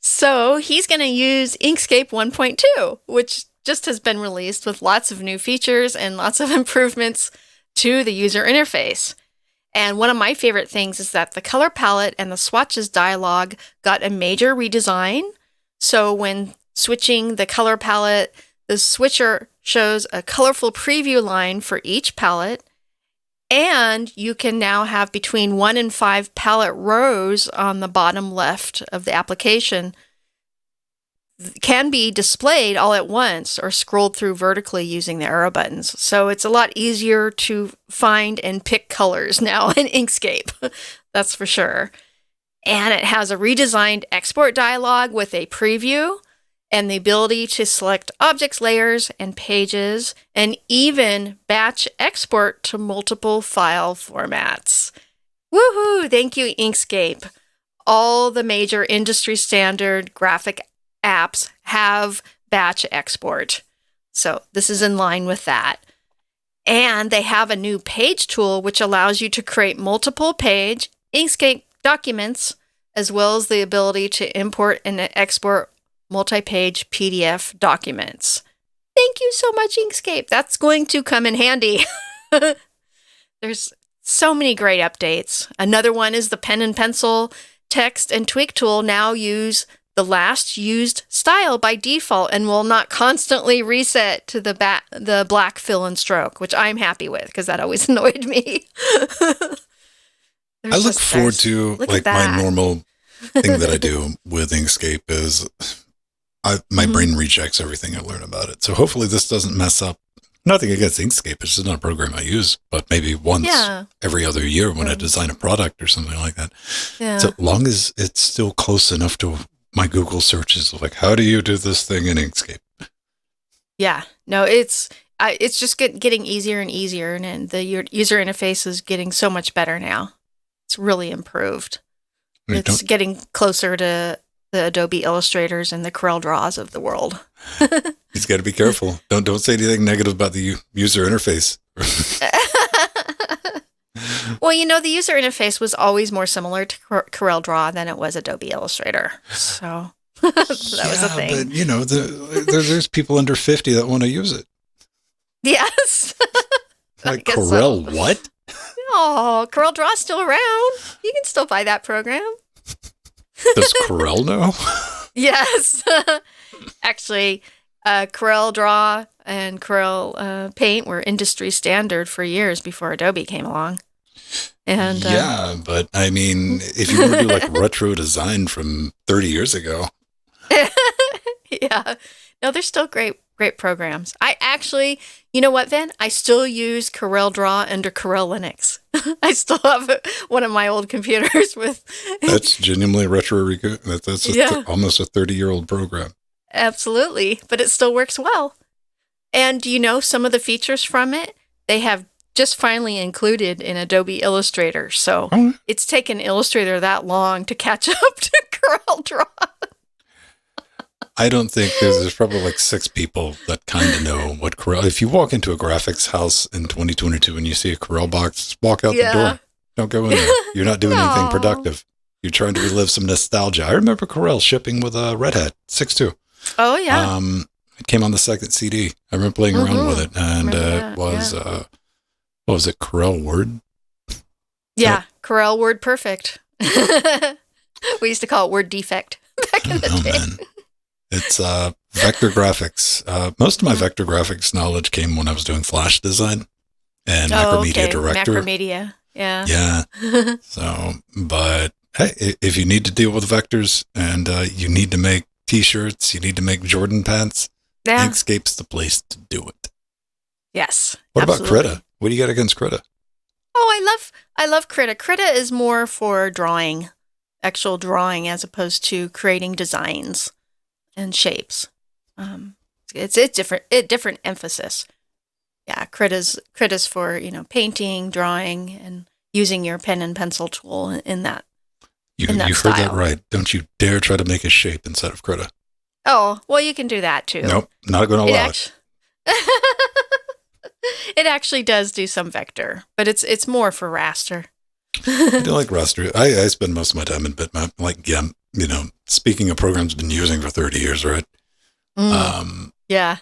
S1: So he's going to use Inkscape 1.2, which just has been released with lots of new features and lots of improvements to the user interface. And one of my favorite things is that the color palette and the swatches dialog got a major redesign. So when switching the color palette, the switcher shows a colorful preview line for each palette. And you can now have between 1 and 5 palette rows on the bottom left of the application can be displayed all at once or scrolled through vertically using the arrow buttons. So it's a lot easier to find and pick colors now in Inkscape. That's for sure. And it has a redesigned export dialog with a preview and the ability to select objects, layers, and pages, and even batch export to multiple file formats. Woohoo! Thank you, Inkscape. All the major industry standard graphic apps have batch export. So this is in line with that. And they have a new page tool which allows you to create multiple page Inkscape documents, as well as the ability to import and export multi-page PDF documents. Thank you so much, Inkscape. That's going to come in handy. There's so many great updates. Another one is the pen and pencil text and tweak tool now use the last used style by default and will not constantly reset to the black fill and stroke, which I'm happy with because that always annoyed me.
S2: I look forward to, like, my normal thing that I do with Inkscape is my brain rejects everything I learn about it. So hopefully this doesn't mess up. Nothing against Inkscape. It's just not a program I use, but maybe once every other year when I design a product or something like that. Yeah. So long as it's still close enough to my Google searches, like, how do you do this thing in Inkscape?
S1: Yeah. No, it's just getting easier and easier, and the user interface is getting so much better now. It's really improved. It's getting closer to the Adobe Illustrators and the Corel Draws of the world.
S2: He's got to be careful. Don't say anything negative about the user interface.
S1: Well, the user interface was always more similar to Corel Draw than it was Adobe Illustrator. So that was a thing.
S2: But, there's people under 50 that want to use it.
S1: Yes.
S2: Like Corel what?
S1: Oh, Corel Draw's still around. You can still buy that program.
S2: Does Corel know?
S1: Yes. Actually, Corel Draw and Corel Paint were industry standard for years before Adobe came along. And
S2: but I mean, if you were to do like retro design from 30 years ago.
S1: Yeah. No, they're still great programs. I actually, you know what, Vin? I still use Corel Draw under Corel Linux. I still have one of my old computers with...
S2: That's genuinely retro. That's almost a 30-year-old program.
S1: Absolutely. But it still works well. And some of the features from it, they have just finally included in Adobe Illustrator. So it's taken Illustrator that long to catch up to Corel Draw.
S2: I don't think there's probably like 6 people that kind of know what Corel. If you walk into a graphics house in 2022 and you see a Corel box, just walk out the door. Don't go in there. You're not doing anything productive. You're trying to relive some nostalgia. I remember Corel shipping with a Red Hat 6.2.
S1: Oh yeah.
S2: It came on the second CD. I remember playing around with it, and it was what was it? Corel Word.
S1: Yeah, Corel Word Perfect. We used to call it Word Defect back in the day. Man.
S2: It's vector graphics. Most of my vector graphics knowledge came when I was doing Flash design and Macromedia Director.
S1: Macromedia, yeah.
S2: Yeah. So, but hey, if you need to deal with vectors and you need to make T-shirts, you need to make Jordan pants,
S1: Yeah.
S2: Inkscape's the place to do it.
S1: Yes.
S2: What
S1: absolutely.
S2: about Krita? What do you got against Krita?
S1: Oh, I love Krita. Krita is more for drawing, actual drawing, as opposed to creating designs and shapes. It's different emphasis. Yeah, Krita's for painting, drawing, and using your pen and pencil tool in that
S2: You've
S1: style.
S2: heard that right. Don't you dare try to make a shape inside of Krita.
S1: Oh, well, you can do that too.
S2: Nope, not going to allow it.
S1: It actually does do some vector, but it's more for raster.
S2: I do like raster. I spend most of my time in bitmap. Like GIMP, speaking of programs I've been using for 30 years, right?
S1: Yeah.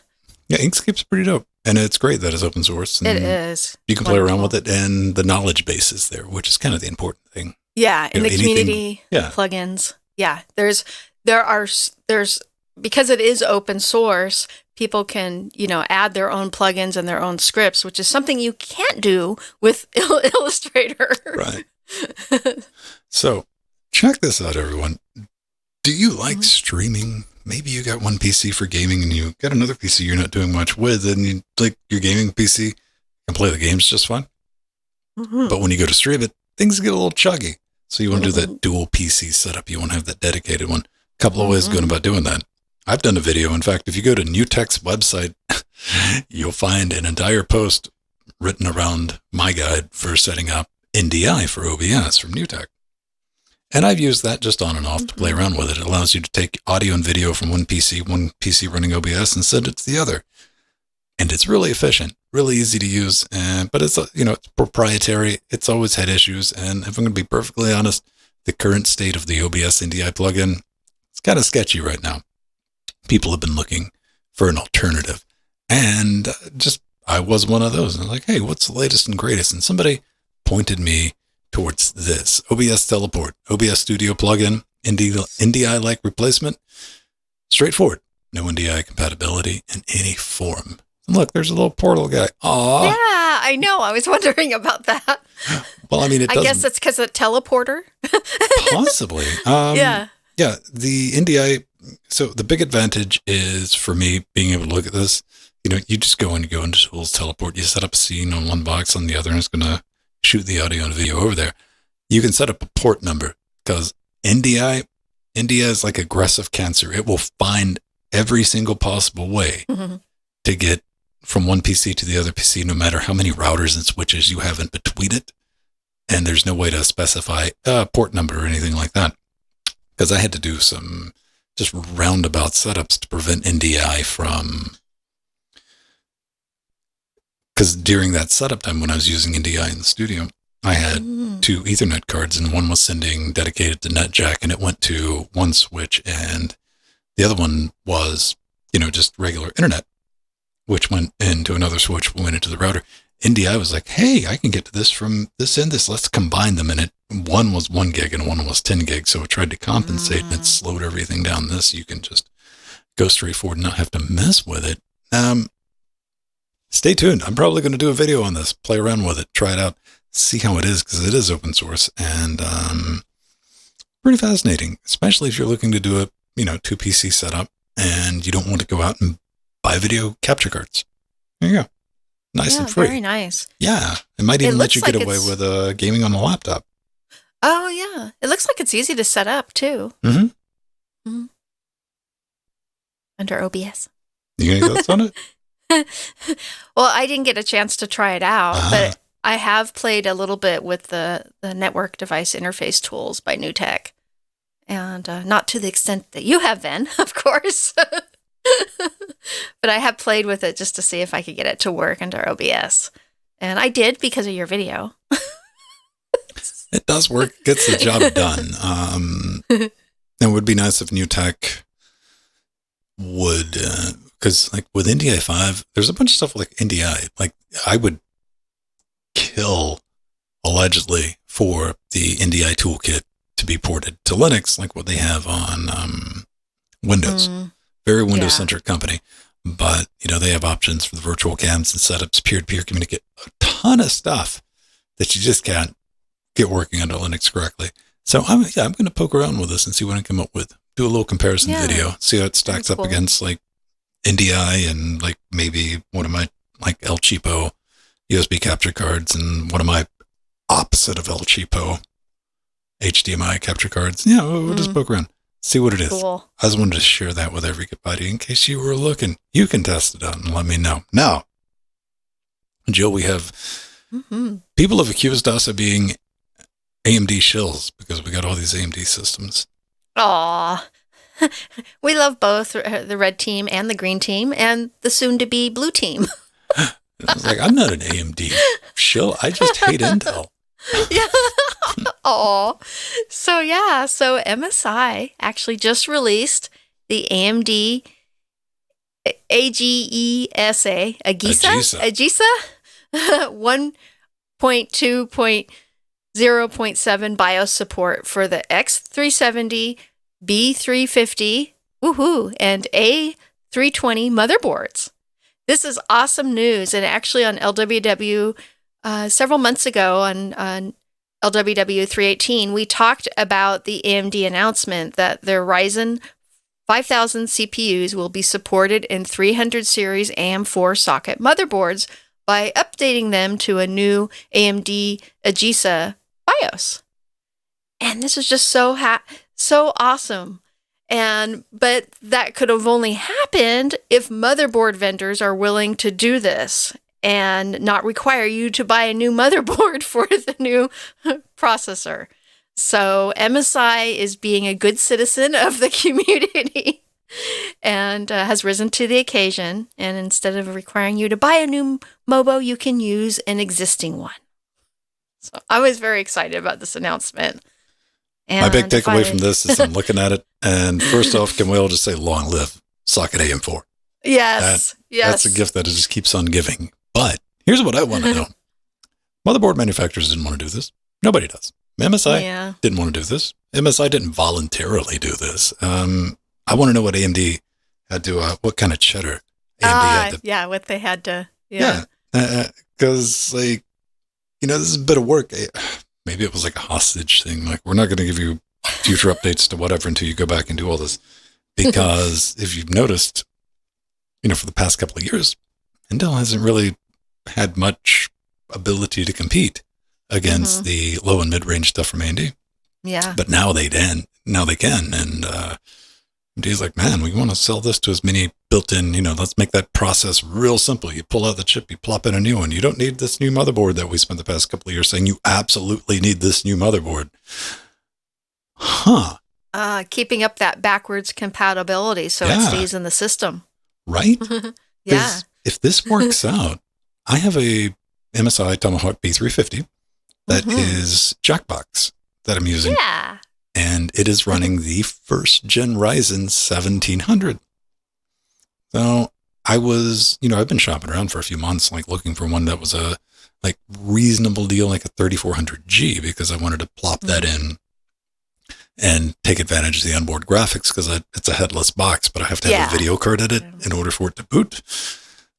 S2: Yeah, Inkscape's pretty dope. And it's great that it's open source. And
S1: It is.
S2: you can play around with it, and the knowledge base is there, which is kind of the important thing.
S1: Yeah, in the community plugins. Yeah, there's because it is open source, people can, add their own plugins and their own scripts, which is something you can't do with Illustrator.
S2: Right. So, check this out, everyone. Do you like streaming? Maybe you got one PC for gaming and you got another PC you're not doing much with, and you like your gaming PC and play the games just fine.
S1: Mm-hmm.
S2: But when you go to stream it, things get a little chuggy. So you want to do that dual PC setup. You want to have that dedicated one. A couple of ways going about doing that. I've done a video. In fact, if you go to NewTek's website, you'll find an entire post written around my guide for setting up NDI for OBS from NewTek. And I've used that just on and off to play around with it. It allows you to take audio and video from one PC running OBS, and send it to the other. And it's really efficient, really easy to use. But it's it's proprietary. It's always had issues. And if I'm going to be perfectly honest, the current state of the OBS NDI plugin, it's kind of sketchy right now. People have been looking for an alternative. And I was one of those. And I was like, hey, what's the latest and greatest? And somebody pointed me towards this OBS Teleport, OBS Studio plugin, NDI-like replacement. Straightforward. No NDI compatibility in any form. And look, there's a little portal guy. Aww.
S1: Yeah, I know. I was wondering about that.
S2: Well, I mean,
S1: I guess it's because of teleporter.
S2: Possibly.
S1: Yeah.
S2: Yeah, the NDI. So the big advantage is for me being able to look at this. You just go into Tools, Teleport. You set up a scene on one box, on the other, and it's going to shoot the audio and video over there. You can set up a port number because NDI is like aggressive cancer. It will find every single possible way to get from one PC to the other PC, no matter how many routers and switches you have in between it. And there's no way to specify a port number or anything like that. Because I had to do some just roundabout setups to prevent NDI from... Because during that setup time when I was using NDI in the studio, I had two Ethernet cards, and one was sending dedicated to NetJack, and it went to one switch, and the other one was, just regular internet, which went into another switch, went into the router. NDI was like, hey, I can get to this from this and this. Let's combine them. And one was 1 gig and one was 10 gig. So it tried to compensate and it slowed everything down. This, you can just go straight forward and not have to mess with it. Stay tuned. I'm probably going to do a video on this, play around with it, try it out, see how it is, because it is open source and pretty fascinating, especially if you're looking to do a 2 PC setup and you don't want to go out and buy video capture cards. There you go. Nice and free.
S1: Very nice.
S2: Yeah. It might even let you get away with gaming on the laptop.
S1: Oh, yeah. It looks like it's easy to set up, too.
S2: Mm-hmm.
S1: Under OBS.
S2: You got any thoughts on it?
S1: Well, I didn't get a chance to try it out, but I have played a little bit with the network device interface tools by NewTek. And not to the extent that you have been, of course. But I have played with it just to see if I could get it to work under OBS. And I did because of your video.
S2: It does work. Gets the job done. It would be nice if NewTek would, because like with NDI 5, there's a bunch of stuff like NDI. Like I would kill allegedly for the NDI toolkit to be ported to Linux, like what they have on Windows. Very Windows-centric company. But, they have options for the virtual cams and setups, peer-to-peer communicate, a ton of stuff that you just can't get working under Linux correctly. So I'm going to poke around with this and see what I come up with. Do a little comparison video, see how it stacks up against like NDI and like maybe one of my like El Cheapo USB capture cards and one of my opposite of El Cheapo HDMI capture cards. Yeah, we'll just poke around, see what it is.
S1: Cool.
S2: I just wanted to share that with everybody in case you were looking. You can test it out and let me know. Now, Jill, we have people have accused us of being AMD shills because we got all these AMD systems.
S1: Aw. We love both the red team and the green team and the soon-to-be blue team.
S2: I was like, I'm not an AMD shill. I just hate Intel.
S1: Yeah. Aw. So MSI actually just released the AMD AGESA, AGESA 1.2.0.7 BIOS support for the X370, B350, and A320 motherboards. This is awesome news. And actually on LWW several months ago on LWW 318, we talked about the AMD announcement that their Ryzen 5000 CPUs will be supported in 300 series AM4 socket motherboards by updating them to a new AMD AGESA BIOS. And this is just so awesome. But that could have only happened if motherboard vendors are willing to do this and not require you to buy a new motherboard for the new processor. So MSI is being a good citizen of the community and has risen to the occasion. And instead of requiring you to buy a new MOBO, you can use an existing one. So I was very excited about this announcement. And
S2: my big takeaway from this is I'm looking at it, and first off, can we all just say long live socket AM4?
S1: Yes.
S2: That's a gift that it just keeps on giving. But here's what I want to know. Motherboard manufacturers didn't want to do this. Nobody does. MSI didn't want to do this. MSI didn't voluntarily do this. I want to know what AMD had to, what kind of cheddar AMD had to.
S1: Yeah, what they had to.
S2: Yeah. Because, this is a bit of work. Maybe it was like a hostage thing. Like, we're not going to give you future updates to whatever until you go back and do all this. Because if you've noticed, for the past couple of years, Intel hasn't really had much ability to compete against the low and mid-range stuff from AMD.
S1: Yeah.
S2: But now they can. And AMD's like, man, we want to sell this to as many built-in, let's make that process real simple. You pull out the chip, you plop in a new one. You don't need this new motherboard that we spent the past couple of years saying you absolutely need this new motherboard. Huh.
S1: Keeping up that backwards compatibility so it stays in the system.
S2: Right?
S1: Yeah.
S2: If this works out, I have a MSI Tomahawk B350 that is Jackbox that I'm using.
S1: Yeah.
S2: And it is running the first gen Ryzen 1700. So I was, I've been shopping around for a few months, like looking for one that was a reasonable deal, like a 3400G, because I wanted to plop that in and take advantage of the onboard graphics because it's a headless box, but I have to have a video card in it in order for it to boot.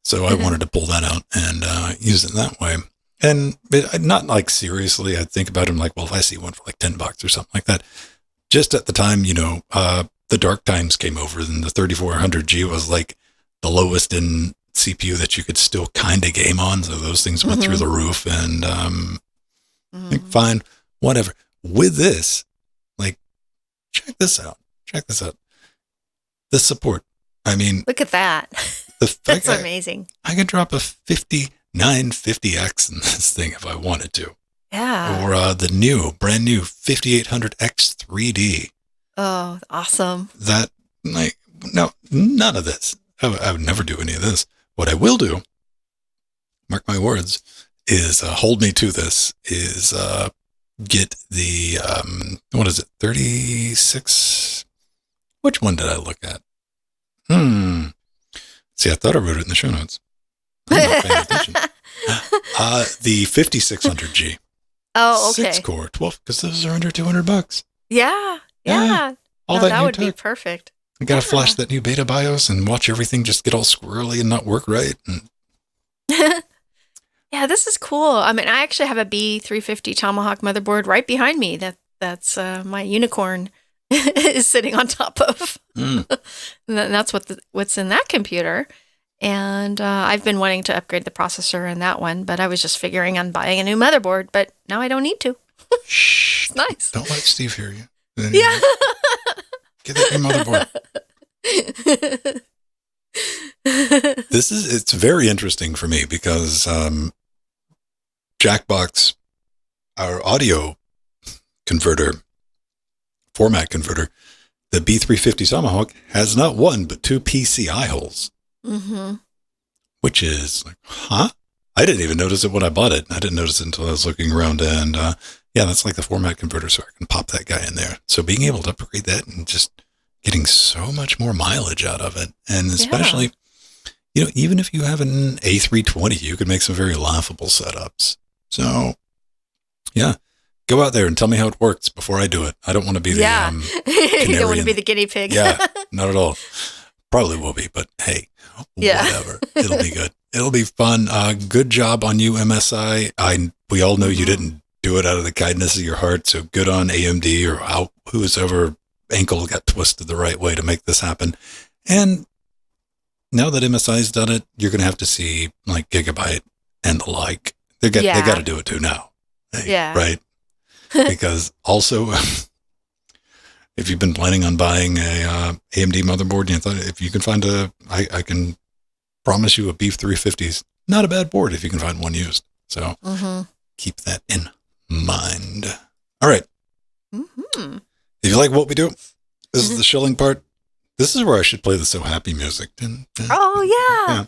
S2: So I wanted to pull that out and use it that way. And not like seriously, I'd think about it like, well, if I see one for like $10 or something like that. Just at the time, the dark times came over and the 3400G was like the lowest in CPU that you could still kind of game on. So those things went through the roof and like, fine, whatever. With this, check this out. The support. I mean,
S1: look at that. That's amazing.
S2: I could drop a 5950X in this thing if I wanted to.
S1: Yeah.
S2: Or the brand new 5800X 3D.
S1: Oh, awesome.
S2: That, no, none of this. I would never do any of this. What I will do, mark my words, is hold me to this, is get the, 36? Which one did I look at? See, I thought I wrote it in the show notes. I'm not paying attention. The 5600G.
S1: Oh, okay.
S2: 6-core, 12, because those are under $200.
S1: Yeah.
S2: All
S1: that would be perfect.
S2: I gotta flash that new beta BIOS and watch everything just get all squirrely and not work right.
S1: Yeah, this is cool. I mean, I actually have a B350 Tomahawk motherboard right behind me. That's my unicorn is sitting on top of.
S2: Mm.
S1: And that's what's in that computer. And I've been wanting to upgrade the processor in that one, but I was just figuring on buying a new motherboard, but now I don't need to.
S2: Shh.
S1: It's nice.
S2: Don't let Steve hear you.
S1: Yeah.
S2: Get that new motherboard. It's very interesting for me because Jackbox, our audio converter, format converter, the B350 Tomahawk has not one, but 2 PCI holes.
S1: Mm-hmm.
S2: Which is like, huh? I didn't even notice it when I bought it. I didn't notice it until I was looking around, and yeah, that's like the format converter, so I can pop that guy in there. So being able to upgrade that and just getting so much more mileage out of it, and especially, even if you have an A320, you could make some very laughable setups. So, yeah, go out there and tell me how it works before I do it. I don't want to be the
S1: you don't want to be the guinea pig.
S2: Yeah, not at all. Probably will be, but hey, whatever. It'll be good. It'll be fun. Good job on you, MSI. We all know you didn't do it out of the kindness of your heart, so good on AMD or whoever ankle got twisted the right way to make this happen. And now that MSI's done it, you're going to have to see like Gigabyte and the like. They got to do it too now. Right? Because also, if you've been planning on buying a AMD motherboard, if you can find I can promise you a Beef 350's not a bad board if you can find one used. So keep that in mind. All right.
S1: Mm-hmm.
S2: If you like what we do, this is the shilling part. This is where I should play the So Happy music.
S1: Oh, yeah.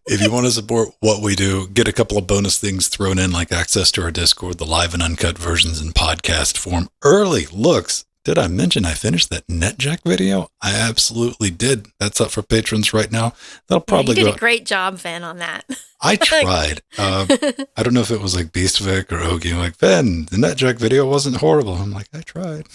S2: If you want to support what we do, get a couple of bonus things thrown in, like access to our Discord, the live and uncut versions in podcast form, early looks. Did I mention I finished that NetJack video? I absolutely did. That's up for patrons right now. That'll probably
S1: you did a great job, Ven, on that.
S2: I tried. I don't know if it was like Beastvic or Ogie. Like, Ven, the NetJack video wasn't horrible. I'm like, I tried.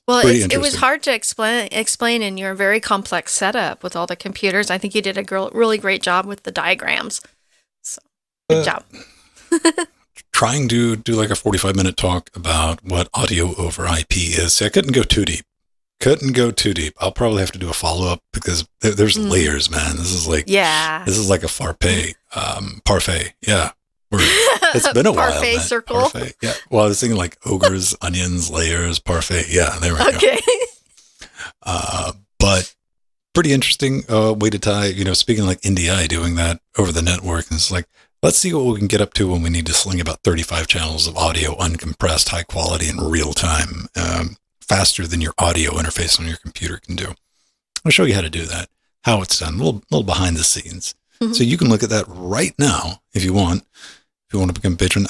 S1: Well, it was hard to explain in your very complex setup with all the computers. I think you did a really great job with the diagrams. So, good job.
S2: Trying to do like a 45-minute talk about what audio over IP is. See, I couldn't go too deep. I'll probably have to do a follow-up because there's layers, man. This is like a parfait. Yeah. It's been a while.
S1: Parfait circle.
S2: Parfait. Yeah. Well, I was thinking like ogres, onions, layers, parfait. Yeah, there we go.
S1: Okay.
S2: But pretty interesting way to tie, speaking like NDI doing that over the network. And it's like, let's see what we can get up to when we need to sling about 35 channels of audio, uncompressed, high quality, in real time, faster than your audio interface on your computer can do. I'll show you how to do that, how it's done, a little behind the scenes. Mm-hmm. So you can look at that right now if you want. If you want to become a patron,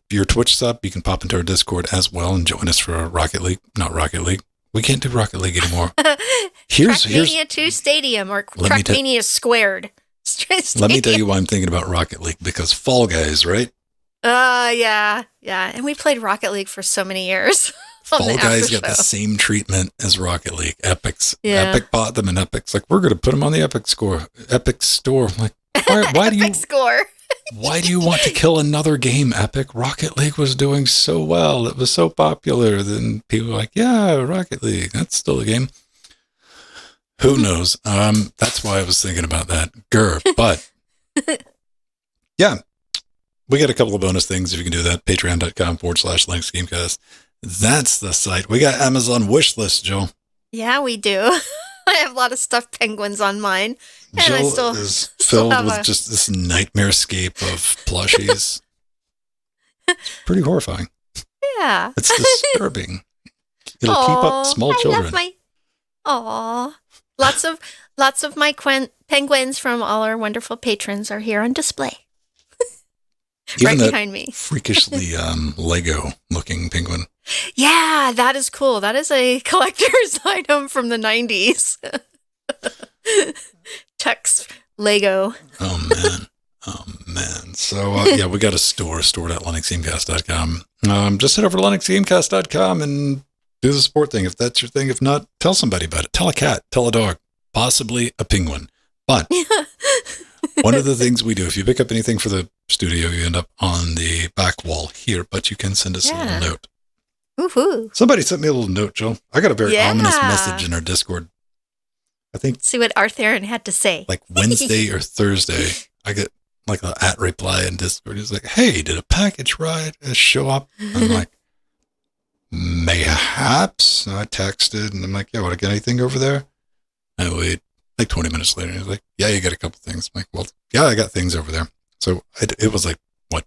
S2: your Twitch sub, you can pop into our Discord as well and join us for Rocket League. Not Rocket League. We can't do Rocket League anymore.
S1: Trackmania 2 Stadium or Trackmania Squared.
S2: Let me tell you why I'm thinking about Rocket League, because Fall Guys, right?
S1: Yeah. And we played Rocket League for so many years.
S2: Fall Guys got the same treatment as Rocket League. Epic bought them, and Epic's like, we're going to put them on the Epic Store. I'm like, why do you?
S1: Score.
S2: Why do you want to kill another game, Epic? Rocket League was doing so well. It was so popular. Then people were like, yeah, Rocket League, that's still a game. Who knows? That's why I was thinking about that. But yeah, we got a couple of bonus things if you can do that. Patreon.com/Linux Gamecast. That's the site. We got Amazon wish list, Jill.
S1: Yeah, we do. I have a lot of stuffed penguins on mine. And
S2: Jill is filled with just this nightmare-scape of plushies. It's pretty horrifying.
S1: Yeah.
S2: It's disturbing. It'll keep up small children.
S1: Lots of my penguins from all our wonderful patrons are here on display. Right behind me.
S2: Freakishly Lego-looking penguin.
S1: Yeah, that is cool. That is a collector's item from the 90s. Chuck's Lego.
S2: Oh, man. So, we got a store.linuxgamecast.com. Just head over to linuxgamecast.com and do the support thing if that's your thing. If not, tell somebody about it. Tell a cat, tell a dog, possibly a penguin. But one of the things we do, if you pick up anything for the studio, you end up on the back wall here, but you can send us a little note.
S1: Woohoo.
S2: Somebody sent me a little note, Jill. I got a very
S1: Yeah.
S2: ominous message in our Discord. I think
S1: See what Arthur had to say.
S2: like Wednesday or Thursday, I get like an @ reply in Discord. He's like, "Hey, did a package show up?" I'm like, "Mayhaps." And I texted and I'm like, "Yeah, want to get anything over there?" I wait like 20 minutes later. He's like, "Yeah, you got a couple things." I'm like, "Well, yeah, I got things over there." So it was like, what,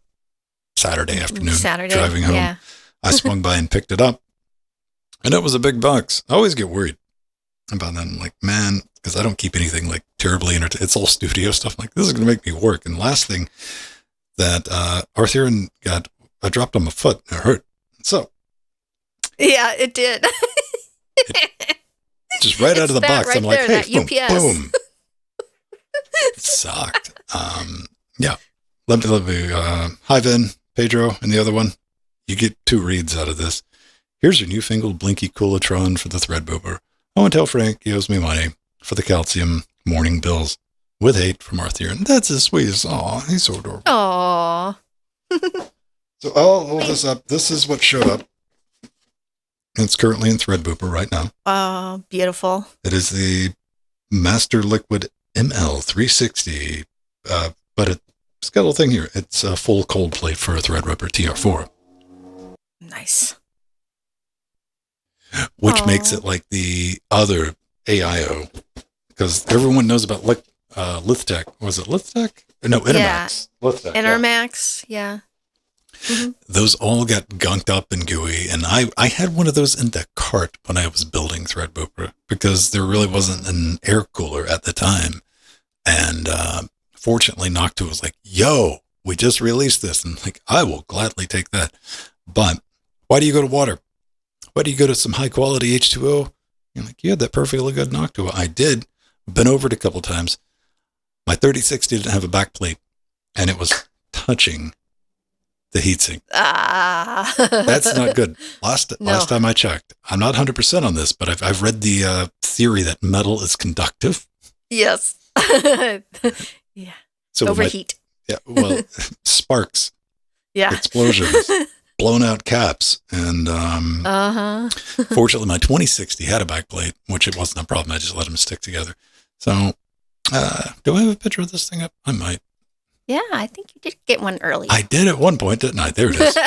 S2: Saturday afternoon, driving home.
S1: Yeah.
S2: I swung by and picked it up. And it was a big box. I always get worried about that. I'm like, man, because I don't keep anything like terribly entertaining. It's all studio stuff. I'm like, this is going to make me work. And last thing that Arthurian got, I dropped on my foot and it hurt. So.
S1: Yeah, it did.
S2: Just right out of the box.
S1: Right
S2: I'm like,
S1: there,
S2: hey, boom,
S1: UPS.
S2: boom. It sucked. Yeah. Let me, hi, Vin, Pedro, and the other one. You get 2 reads out of this. Here's your newfangled Blinky Coolatron for the Threadboober. I want to tell Frank he owes me money for the calcium morning bills. With hate from Arthur. And that's as sweet as, aw, he's so adorable.
S1: Aww.
S2: So I'll hold this up. This is what showed up. It's currently in Threadboober right now.
S1: Oh, beautiful.
S2: It is the Master Liquid ML360. But it's got a little thing here. It's a full cold plate for a Threadripper TR4.
S1: Nice.
S2: Which makes it like the other AIO. Because everyone knows about Lithtech. Was it Lithtech? No, Intermax.
S1: Yeah.
S2: Lithtech.
S1: Intermax, yeah. Mm-hmm.
S2: Those all got gunked up and gooey. And I had one of those in the cart when I was building Threadboober because there really wasn't an air cooler at the time. And fortunately, Noctua was like, yo, we just released this. And I'm like, I will gladly take that. But why do you go to water? Why do you go to some high quality H2O? You're like, you had that perfectly good Noctua. I did. Been over it a couple times. My 3060 didn't have a back plate, and it was touching the heatsink. That's not good. Last time I checked, I'm not 100% on this, but I've read the theory that metal is conductive.
S1: Yes. Yeah.
S2: So
S1: overheat.
S2: Well, sparks.
S1: Yeah.
S2: Explosions. Blown out caps. And fortunately, my 2060 had a back plate, which it wasn't a problem. I just let them stick together. So, do I have a picture of this thing up? I might.
S1: Yeah, I think you did get one early.
S2: I did at one point, didn't I? There it is.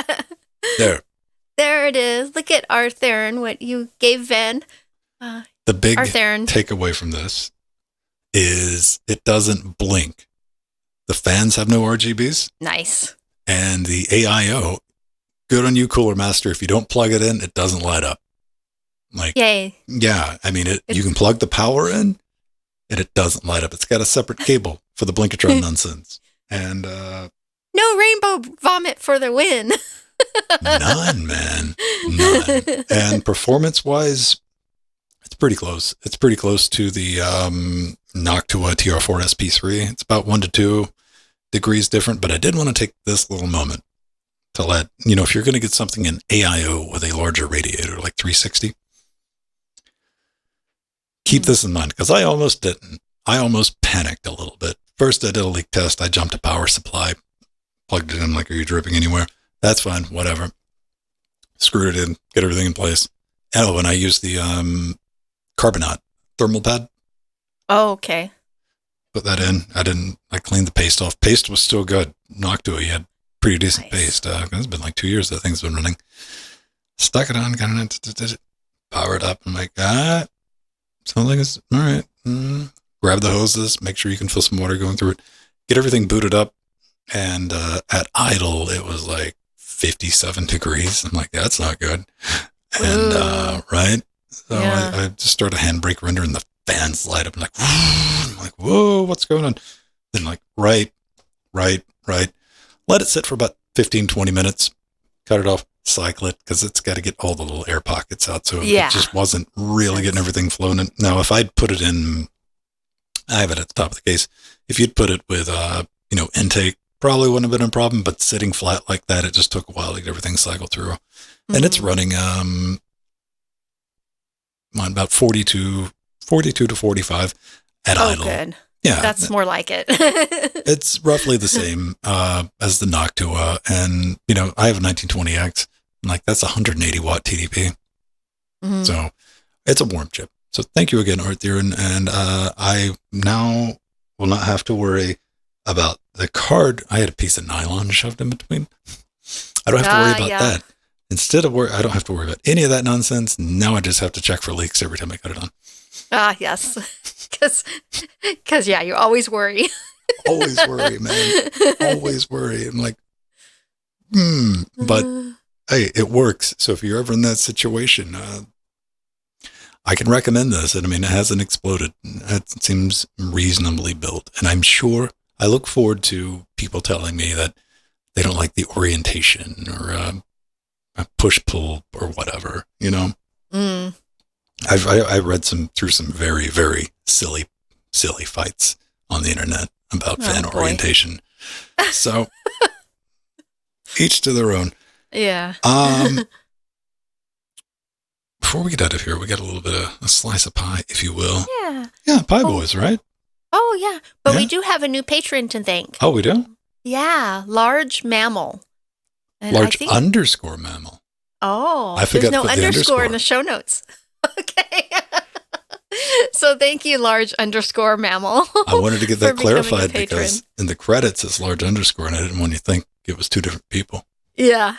S2: There.
S1: There it is. Look at Arthur and what you gave Ven.
S2: The big
S1: Arthur.
S2: takeaway from this is it doesn't blink. The fans have no RGBs.
S1: Nice.
S2: And the AIO, good on you, Cooler Master. If you don't plug it in, it doesn't light up. Like,
S1: yay.
S2: Yeah, I mean, you can plug the power in, and it doesn't light up. It's got a separate cable for the Blinkatron nonsense. And
S1: no rainbow vomit for the win.
S2: None, man. None. And performance-wise, it's pretty close. It's pretty close to the Noctua TR4 SP3. It's about 1 to 2 degrees different, but I did want to take this little moment to let, if you're going to get something in AIO with a larger radiator, like 360, keep this in mind, because I almost didn't. I almost panicked a little bit. First, I did a leak test. I jumped a power supply, plugged it in, like, are you dripping anywhere? That's fine, whatever. Screwed it in, get everything in place. Oh, and I used the Carbonaut thermal pad.
S1: Oh, okay.
S2: Put that in. I cleaned the paste off. Paste was still good. Noctua, you had pretty decent paste. It's been like 2 years that thing's been running. Stuck it on, got it, powered up. I'm like, something is, all right. Grab the hoses, make sure you can feel some water going through it. Get everything booted up. And at idle, it was like 57 degrees. I'm like, that's not good. And, right? So yeah. I just started a handbrake render and the fans light up. I'm like, whoa, what's going on? Then like, right. Let it sit for about 15, 20 minutes. Cut it off, cycle it, because it's got to get all the little air pockets out. So it just wasn't really getting everything flowing in. Now, if I'd put it in, I have it at the top of the case. If you'd put it with, intake, probably wouldn't have been a problem, but sitting flat like that, it just took a while to get everything cycled through. Mm-hmm. And it's running about 42 to 45 at idle. Good. Yeah.
S1: That's more like it.
S2: It's roughly the same as the Noctua. And, I have a 1920X. Like that's 180 watt TDP.
S1: Mhm.
S2: So it's a warm chip. So thank you again, Arthur. And I now will not have to worry about the card. I had a piece of nylon shoved in between. I don't have to worry about that. Instead of I don't have to worry about any of that nonsense. Now I just have to check for leaks every time I cut it on.
S1: Yes. Because, yeah, you always worry.
S2: Always worry, man. Always worry. I'm like, But hey, it works. So if you're ever in that situation, I can recommend this. And I mean, it hasn't exploded. It seems reasonably built. And I'm sure I look forward to people telling me that they don't like the orientation or a push-pull or whatever, you know?
S1: Mm.
S2: I read through some very, very silly fights on the internet about fan orientation. So each to their own.
S1: Yeah.
S2: Before we get out of here, we got a little bit of a slice of pie, if you will.
S1: Yeah.
S2: Yeah, Pie Boys, right?
S1: Oh, yeah. But
S2: Yeah.
S1: we do have a new patron to thank.
S2: Oh, we do?
S1: Yeah. Large Mammal. And
S2: Large underscore mammal.
S1: Oh,
S2: I forgot
S1: there's no
S2: to put the
S1: underscore in the show notes. Okay. So thank you, large underscore mammal.
S2: I wanted to get that
S1: for becoming a
S2: clarified
S1: patron.
S2: because in the credits it's large underscore, and I didn't want you to think it was two different people.
S1: Yeah,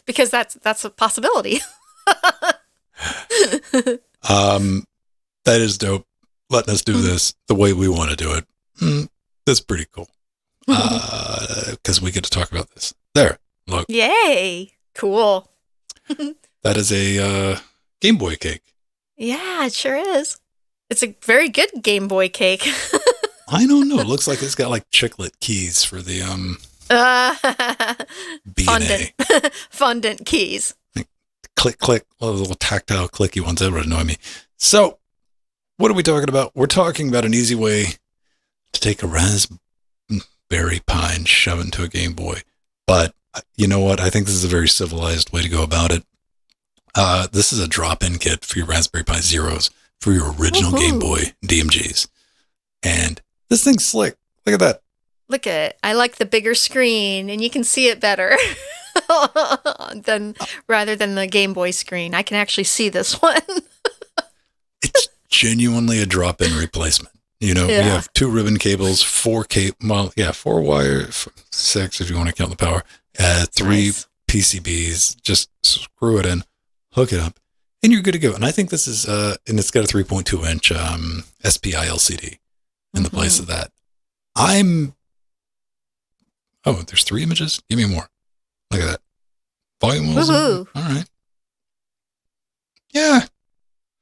S1: because that's a possibility.
S2: That is dope. Letting us do this the way we want to do it. That's pretty cool. Because we get to talk about this. There, look.
S1: Yay! Cool.
S2: That is a Game Boy cake.
S1: Yeah, it sure is. It's a very good Game Boy cake.
S2: I don't know. It looks like it's got like chiclet keys for the B&A.
S1: Fondant. Fondant keys.
S2: Click, click. All those little tactile clicky ones. That would annoy me. So, what are we talking about? We're talking about an easy way to take a Raspberry Pi and shove it into a Game Boy. But you know what? I think this is a very civilized way to go about it. This is a drop-in kit for your Raspberry Pi Zeros for your original Game Boy DMGs. And this thing's slick. Look at that.
S1: Look at it. I like the bigger screen, and you can see it better rather than the Game Boy screen. I can actually see this one.
S2: It's genuinely a drop-in replacement. You know, we have 2 ribbon cables, 4 wire, 6 if you want to count the power, 3 PCBs. Just screw it in, hook it up, and you're good to go. And I think this is, and it's got a 3.2 inch SPI LCD in the place of that. There's 3 images? Give me more. Look at that. Volume was all right. Yeah.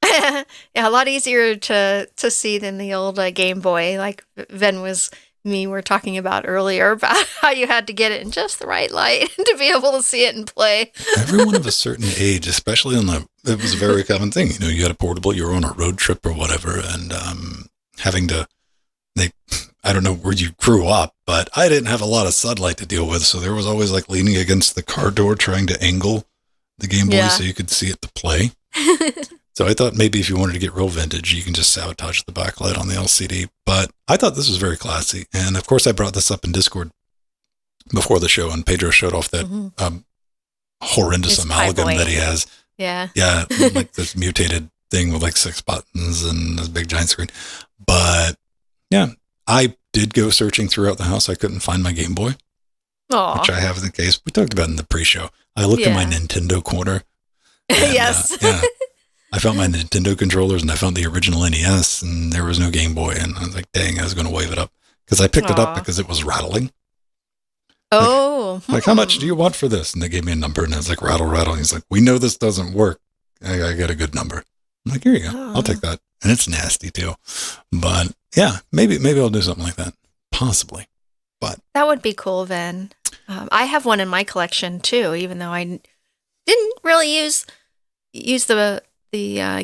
S1: Yeah, a lot easier to see than the old Game Boy, like Ven were talking about earlier, about how you had to get it in just the right light to be able to see it and play.
S2: Everyone of a certain age, especially it was a very common thing. You know, you had a portable, you were on a road trip or whatever, and I don't know where you grew up, but I didn't have a lot of sunlight to deal with, so there was always like leaning against the car door trying to angle the Game Boy so you could see it to play. So I thought maybe if you wanted to get real vintage, you can just sabotage the backlight on the LCD. But I thought this was very classy. And of course, I brought this up in Discord before the show, and Pedro showed off that horrendous amalgam that he has.
S1: Yeah.
S2: Yeah, like this mutated thing with like 6 buttons and this big giant screen. But yeah, I did go searching throughout the house. I couldn't find my Game Boy, which I have in the case. We talked about in the pre-show. I looked in my Nintendo corner. And,
S1: yes.
S2: I found my Nintendo controllers and I found the original NES and there was no Game Boy. And I was like, dang, I was going to wave it up because I picked it up because it was rattling. Like, how much do you want for this? And they gave me a number and I was like, rattle, rattle. And he's like, we know this doesn't work. I got a good number. I'm like, here you go. I'll take that. And it's nasty too. But yeah, maybe I'll do something like that. Possibly. But
S1: that would be cool, Ven. I have one in my collection too, even though I didn't really use the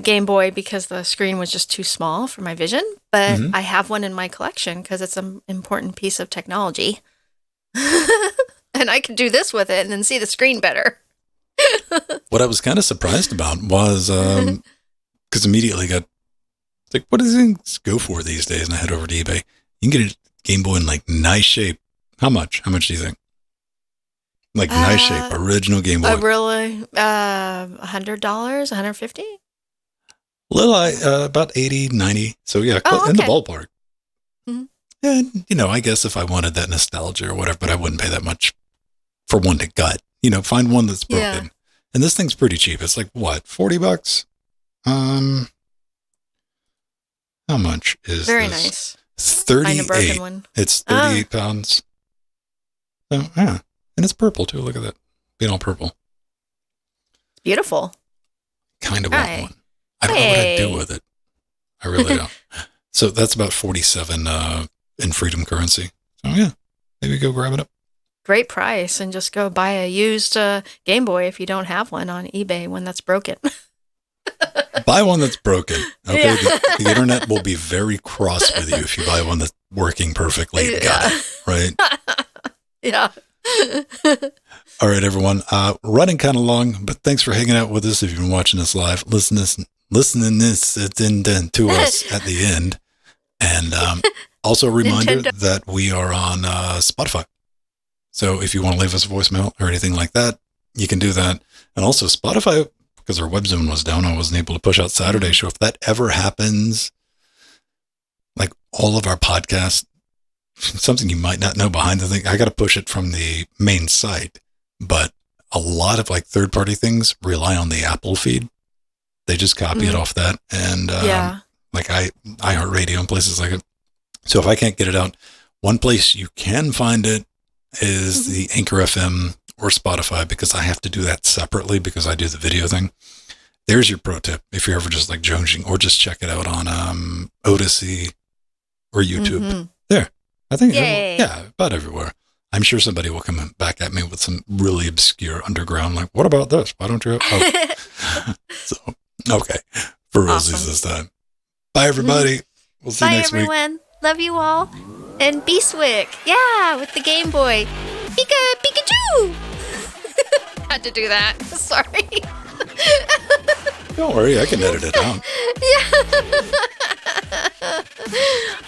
S1: Game Boy because the screen was just too small for my vision. But I have one in my collection because it's an important piece of technology. And I could do this with it and then see the screen better.
S2: What I was kind of surprised about was, because immediately got, like, what does things go for these days? And I head over to eBay. You can get a Game Boy in like nice shape. How much? How much do you think? Like nice shape, original Game Boy.
S1: Really? $100, $150.
S2: About 80, 90. So yeah,
S1: Oh,
S2: in the
S1: okay.
S2: ballpark.
S1: Mhm.
S2: And, I guess if I wanted that nostalgia or whatever, but I wouldn't pay that much for one to gut. Find one that's broken.
S1: Yeah.
S2: And this thing's pretty cheap. It's like, what, $40? How much is
S1: Very
S2: this?
S1: nice.
S2: It's
S1: Find a broken
S2: 38.
S1: one.
S2: It's 38 pounds. So, yeah. And it's purple, too. Look at that. Being all purple.
S1: Beautiful.
S2: Kind of
S1: Right.
S2: want one. I don't know what I'd do
S1: Hey.
S2: with it. I really don't. So that's about 47 in Freedom currency. So, yeah. Maybe go grab it up.
S1: Great price, and just go buy a used Game Boy if you don't have one on eBay, one that's broken.
S2: Buy one that's broken. Okay.
S1: Yeah.
S2: The internet will be very cross with you if you buy one that's working perfectly. You got it. Right.
S1: Yeah.
S2: All right, everyone. Running kind of long, but thanks for hanging out with us. If you've been watching us live, listening to us at the end. And also a reminder
S1: Nintendo.
S2: that we are on Spotify. So if you want to leave us a voicemail or anything like that, you can do that. And also Spotify, because our web zone was down, I wasn't able to push out Saturday show. If that ever happens, like all of our podcasts, something you might not know behind the thing, I got to push it from the main site. But a lot of like third-party things rely on the Apple feed. They just copy it off that. And
S1: Yeah.
S2: like iHeartRadio and places like it. So if I can't get it out, one place you can find it is the Anchor FM or Spotify, because I have to do that separately because I do the video thing. There's your pro tip if you're ever just like jonesing, or just check it out on Odyssey or YouTube.
S1: Mhm.
S2: There. I think,
S1: Yay.
S2: yeah, about everywhere. I'm sure somebody will come back at me with some really obscure underground, like, what about this? Why don't you have... Oh. So, okay. For Rosie's
S1: Awesome.
S2: this time. Bye, everybody. We'll see you
S1: Bye,
S2: next week.
S1: everyone. Love you all. And Beastwick. Yeah, with the Game Boy. Pikachu! Had to do that. Sorry.
S2: Don't worry, I can edit it out.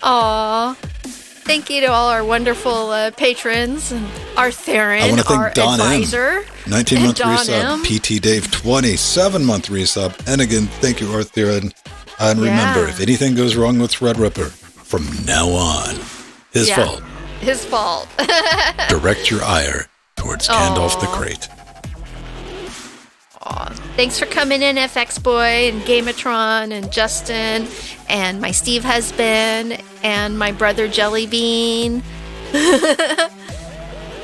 S1: Aw. Thank you to all our wonderful patrons, and our Theron,
S2: I wanna thank
S1: our
S2: Don M.
S1: advisor.
S2: 19-month
S1: Don
S2: resub,
S1: M.
S2: PT Dave 27-month resub, and again, thank you, Arthur. And remember,
S1: Yeah.
S2: if anything goes wrong with Threadripper, from now on, his
S1: Yeah.
S2: fault.
S1: His fault.
S2: Direct your ire towards Gandalf the
S1: Aw.
S2: Great.
S1: Aw, thanks for coming in, FX Boy and Gamatron and Justin and my Steve husband and my brother Jellybean.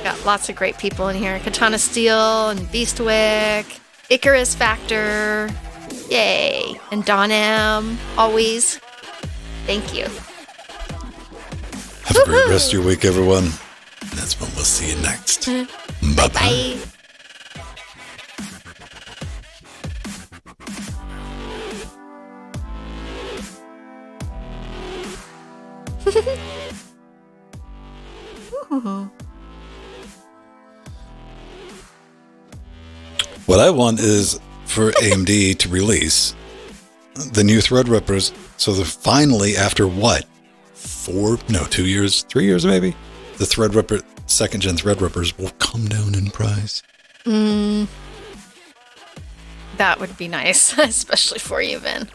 S1: Got lots of great people in here. Katana Steel and Beastwick, Icarus Factor, yay, and Don M. Always. Thank you.
S2: Have a great rest of your week, everyone. And that's when we'll see you next. Bye-bye.
S1: Bye.
S2: What I want is for AMD to release the new Threadrippers, so that finally, after what? 2 years, 3 years maybe? The Threadripper, second gen Threadrippers will come down in price.
S1: That would be nice, especially for you, Vin.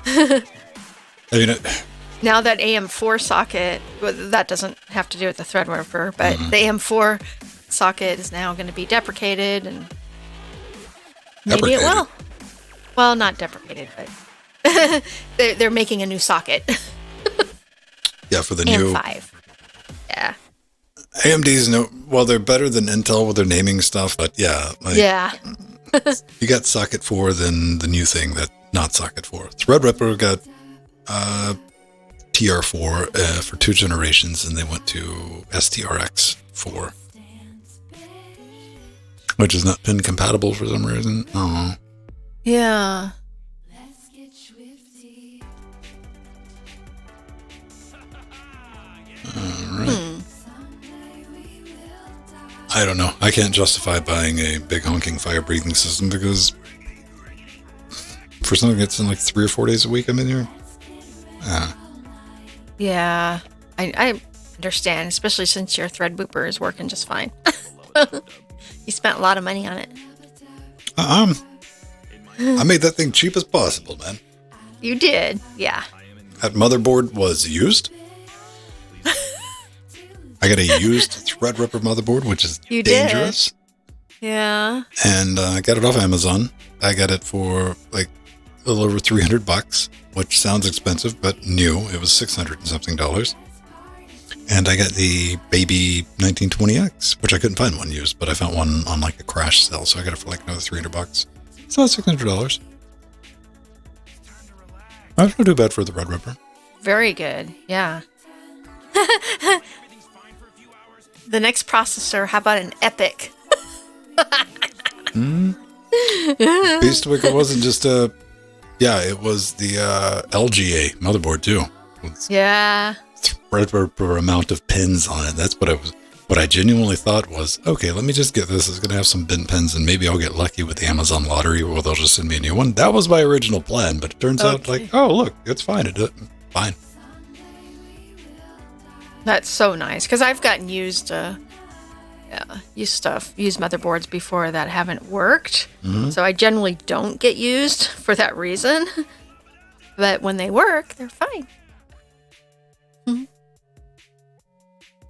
S2: I mean,
S1: Now that AM4 socket, well, that doesn't have to do with the Threadripper, but the AM4 socket is now going to be deprecated, and maybe it
S2: Deprecated?
S1: will. Well, not deprecated, but they're making a new socket.
S2: yeah, for the new
S1: AM5. Yeah.
S2: AMD's they're better than Intel with their naming stuff, but yeah, like,
S1: Yeah.
S2: you got Socket 4, then the new thing that not Socket 4. Threadripper got TR4 for 2 generations, and they went to STRX 4, which is not pin compatible for some reason. Oh,
S1: Yeah.
S2: I don't know. I can't justify buying a big honking fire breathing system because for something that's in like 3 or 4 days a week I'm in here.
S1: Yeah. I understand, especially since your Threadripper is working just fine. You spent a lot of money on it.
S2: I made that thing cheap as possible, man.
S1: You did, yeah.
S2: That motherboard was used. I got a used Threadripper motherboard, which is dangerous.
S1: Yeah.
S2: And I got it off Amazon. I got it for like a little over $300, which sounds expensive, but new. It was $600 and something. And I got the baby 1920X, which I couldn't find one used, but I found one on like a crash sale, so I got it for like another $300. So that's $600. That's not too bad for the Threadripper.
S1: Very good, yeah. The next processor, how about an Epic?
S2: Beastwick, it wasn't just it was the LGA motherboard too.
S1: Yeah.
S2: Threadripper amount of pins on it. That's what I genuinely thought was, okay, let me just get this. It's going to have some bent pins and maybe I'll get lucky with the Amazon lottery or they'll just send me a new one. That was my original plan, but it turns out like, oh, look, it's fine. Fine.
S1: That's so nice because I've gotten used motherboards before that haven't worked. Mm-hmm. So I generally don't get used for that reason. But when they work, they're fine. Mm-hmm.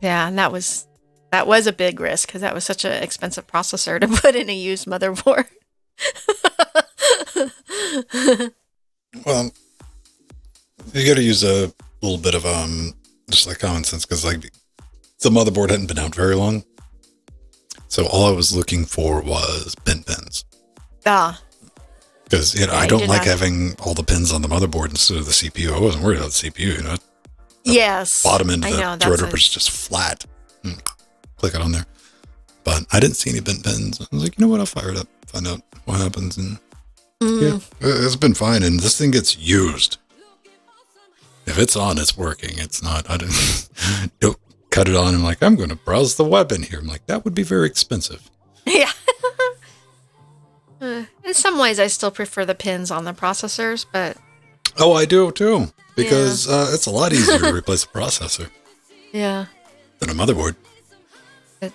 S1: Yeah, and that was a big risk because that was such an expensive processor to put in a used motherboard.
S2: Well, you got to use a little bit of just like common sense because like the motherboard hadn't been out very long, so all I was looking for was bent pins. Because I don't like having all the pins on the motherboard instead of the CPU. I wasn't worried about the CPU.
S1: Yes.
S2: Bottom end of the Threadripper is just flat. Click it on there, but I didn't see any bent pins. I was like, you know what? I'll fire it up, find out what happens, and yeah, it's been fine. And this thing gets used. If it's on, it's working. It's not. I don't cut it on. I'm like, I'm going to browse the web in here. I'm like, that would be very expensive.
S1: Yeah. In some ways, I still prefer the pins on the processors, but...
S2: Oh, I do too. Because it's a lot easier to replace a processor.
S1: Yeah.
S2: Than a motherboard.
S1: It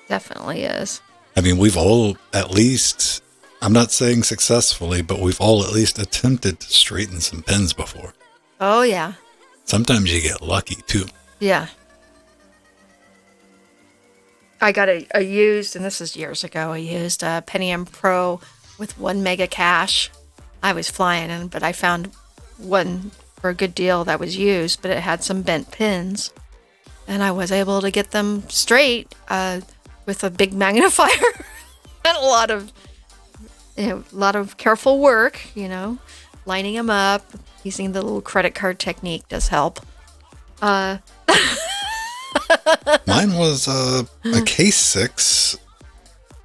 S1: definitely is.
S2: I mean, we've all at least... I'm not saying successfully, but we've all at least attempted to straighten some pins before.
S1: Oh, yeah.
S2: Sometimes you get lucky, too.
S1: Yeah. I got a used, and this is years ago, I used a Pentium Pro with 1 mega cache. I was flying in, but I found one for a good deal that was used, but it had some bent pins. And I was able to get them straight with a big magnifier. And a lot of careful work, lining them up. Using the little credit card technique does help.
S2: Mine was a K6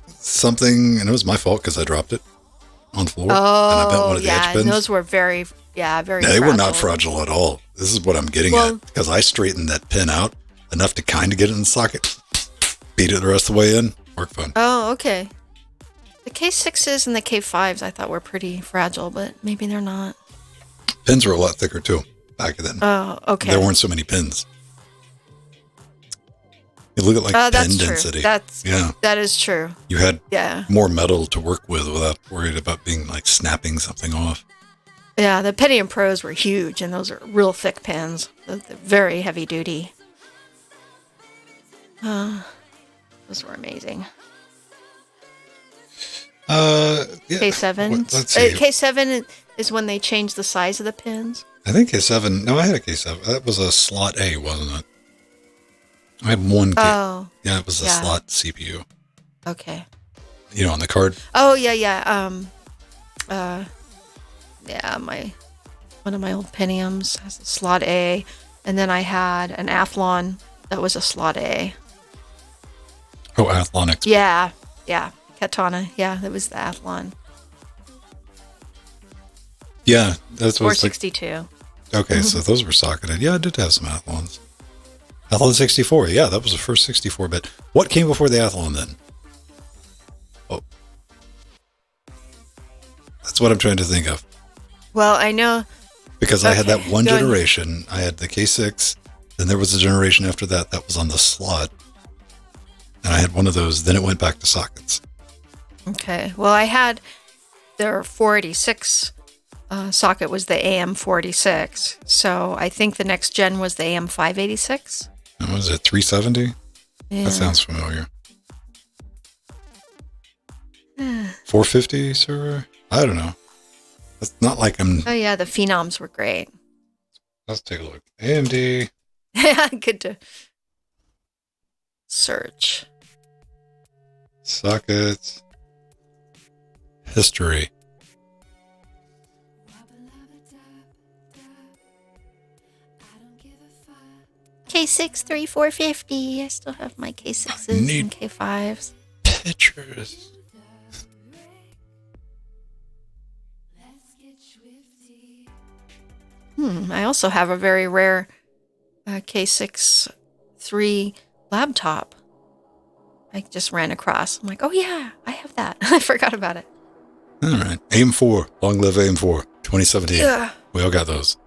S2: something, and it was my fault because I dropped it on the floor. And I bent one of the edge pins.
S1: Those were very
S2: fragile. They were not fragile at all. This is what I'm getting at, because I straightened that pin out enough to kind of get it in the socket, beat it the rest of the way in, work fine.
S1: Oh, okay. The K6s and the K5s I thought were pretty fragile, but maybe they're not.
S2: Pins were a lot thicker too back then.
S1: Oh, okay.
S2: There weren't so many pins. You look at like pin density.
S1: That is true.
S2: You had more metal to work with without worried about being like snapping something off.
S1: Yeah, the Pentium Pros were huge, and those are real thick pins. They're very heavy duty. Those were amazing. K7.
S2: Let's see.
S1: K7 is when they changed the size of the pins.
S2: I think K7. No, I had a K7. That was a slot A, wasn't it? I had one K.
S1: Oh.
S2: Yeah, it was a slot CPU.
S1: Okay.
S2: On the card.
S1: Oh, yeah. One of my old Pentiums has a slot A, and then I had an Athlon that was a slot A.
S2: Oh, Athlon X.
S1: Yeah. Katana. Yeah, that was the Athlon.
S2: Yeah, that's what
S1: 462.
S2: Okay, so those were socketed. Yeah, I did have some Athlons. Athlon 64. Yeah, that was the first 64-bit. What came before the Athlon then? Oh. That's what I'm trying to think of.
S1: Well, I know.
S2: Because I had that one generation. I had the K6. Then there was a generation after that was on the slot. And I had one of those. Then it went back to sockets.
S1: Okay. Well, I had their 486 socket was the AM486. So I think the next gen was the AM586.
S2: And was it 370?
S1: Yeah.
S2: That sounds familiar. 450 server? I don't know. It's not like I'm...
S1: Oh, yeah. The Phenoms were great.
S2: Let's take a look. AMD.
S1: Good to search.
S2: Sockets. History.
S1: K6 3450. I still have my K6s
S2: Neat.
S1: and K5s.
S2: Pictures.
S1: I also have a very rare K6 3 laptop. I just ran across. I'm like, oh yeah, I have that. I forgot about it.
S2: All right. AM4. Long live AM4. 2017.
S1: Yeah.
S2: We all got those.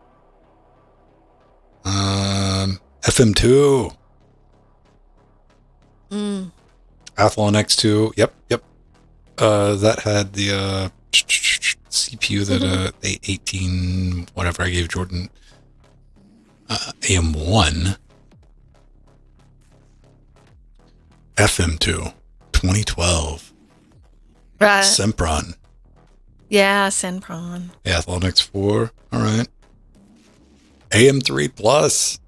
S2: FM2. Athlon X2. Yep. That had the CPU that the 18 whatever I gave Jordan. AM1. FM2. 2012. Sempron.
S1: Yeah, Sempron.
S2: Athlon X4. All right. AM3 Plus.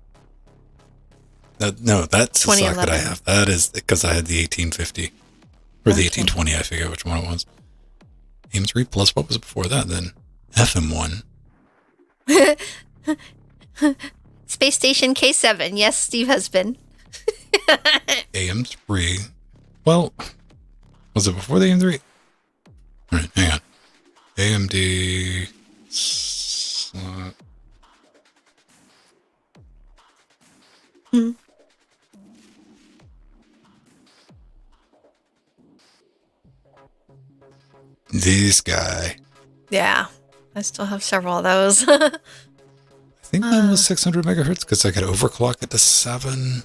S2: No, that's the socket I have. That is because I had the 1850 or the 1820. I forget which one it was. AM3 Plus. What was it before that then? FM1.
S1: Space Station K7. Yes, Steve Husband.
S2: AM3. Well, was it before the AM3? All right, hang on. AMD slot. This guy.
S1: Yeah, I still have several of those.
S2: I think mine was 600 megahertz because I could overclock it to 7.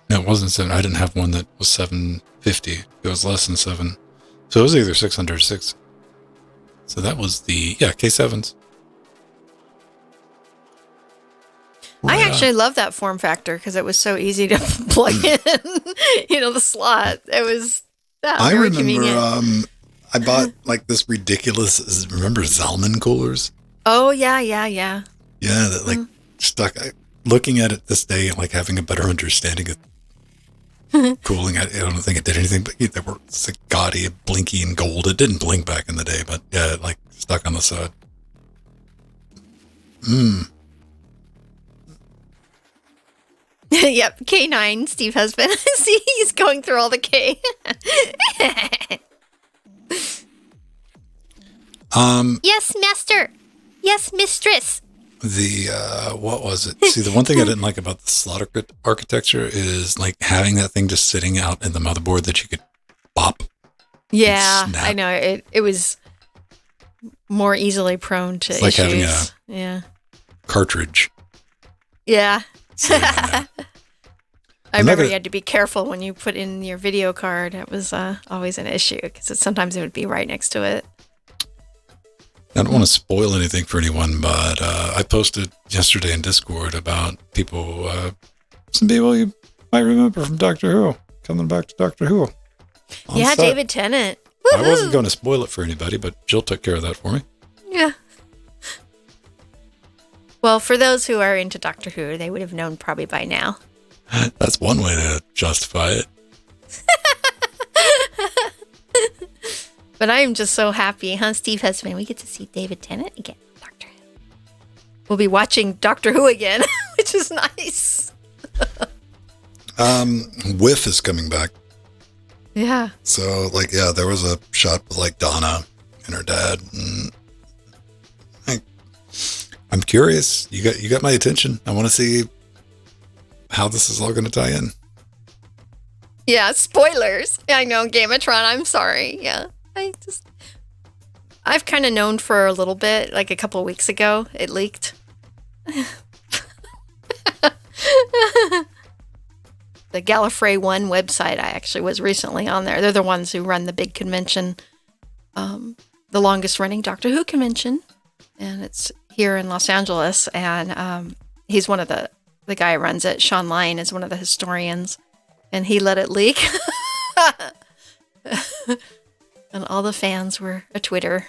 S2: No, it wasn't 7. I didn't have one that was 750. It was less than 7. So it was either 600 or 6. So that was the, K7s.
S1: I actually love that form factor because it was so easy to plug in. The slot. It was
S2: I
S1: very
S2: remember
S1: convenient.
S2: I bought like this ridiculous, remember Zalman coolers?
S1: Oh, yeah.
S2: Yeah, that like stuck. Looking at it this day, like having a better understanding of cooling, I don't think it did anything, but they were like gaudy, blinky, and gold. It didn't blink back in the day, but yeah, it like stuck on the side.
S1: Yep, K9, Steve Husband. See, he's going through all the K. Yes, master. Yes, mistress.
S2: The, what was it? See, the one thing I didn't like about the slot architecture is like having that thing just sitting out in the motherboard that you could pop.
S1: Yeah,
S2: snap.
S1: I know. It was more easily prone to
S2: It's like
S1: issues.
S2: having a
S1: yeah.
S2: cartridge.
S1: Yeah.
S2: sitting in there.
S1: I remember you had to be careful when you put in your video card. It was always an issue because sometimes it would be right next to it.
S2: I don't want to spoil anything for anyone, but I posted yesterday in Discord about people, some people you might remember from Doctor Who, coming back to Doctor Who.
S1: Yeah,
S2: set.
S1: David Tennant.
S2: I wasn't going to spoil it for anybody, but Jill took care of that for me.
S1: Yeah. Well, for those who are into Doctor Who, they would have known probably by now.
S2: That's one way to justify it.
S1: But I am just so happy, huh, Steve Husband? We get to see David Tennant again. Doctor Who. We'll be watching Doctor Who again, which is nice.
S2: Whiff is coming back.
S1: Yeah.
S2: So, like, yeah, there was a shot with, like, Donna and her dad. And I'm curious. You got my attention. I want to see how this is all going to tie in.
S1: Yeah, spoilers. I know, Gamatron, I'm sorry. Yeah. I've kind of known for a little bit, like a couple of weeks ago, it leaked. The the Gallifrey One website. I actually was recently on there. They're the ones who run the big convention, the longest running Doctor Who convention, and it's here in Los Angeles. And he's one of the guy who runs it. Sean Lyon is one of the historians, and he let it leak. And all the fans were a Twitter.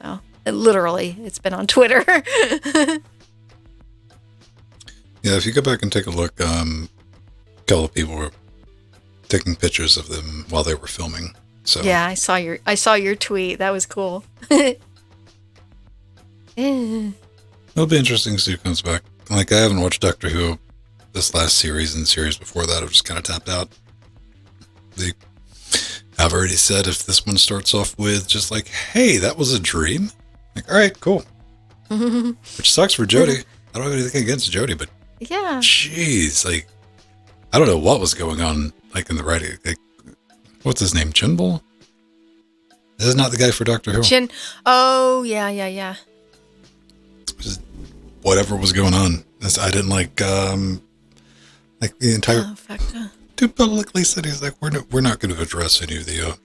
S1: So it's been on Twitter.
S2: Yeah, if you go back and take a look, a couple of people were taking pictures of them while they were filming. So
S1: yeah, I saw your tweet. That was cool.
S2: It'll be interesting to see who comes back. Like, I haven't watched Doctor Who this last series and series before that. I've just kind of tapped out. I've already said if this one starts off with just like, hey, that was a dream. Like, all right, cool. Which sucks for Jodie. I don't have anything against Jodie, but
S1: yeah,
S2: jeez, like, I don't know what was going on, like, in the writing. Like, what's his name? Chinbul? This is not the guy for Doctor Who.
S1: Oh, yeah.
S2: Just whatever was going on. I didn't like the entire... Dude publicly said, he's like, we're not going to address any of the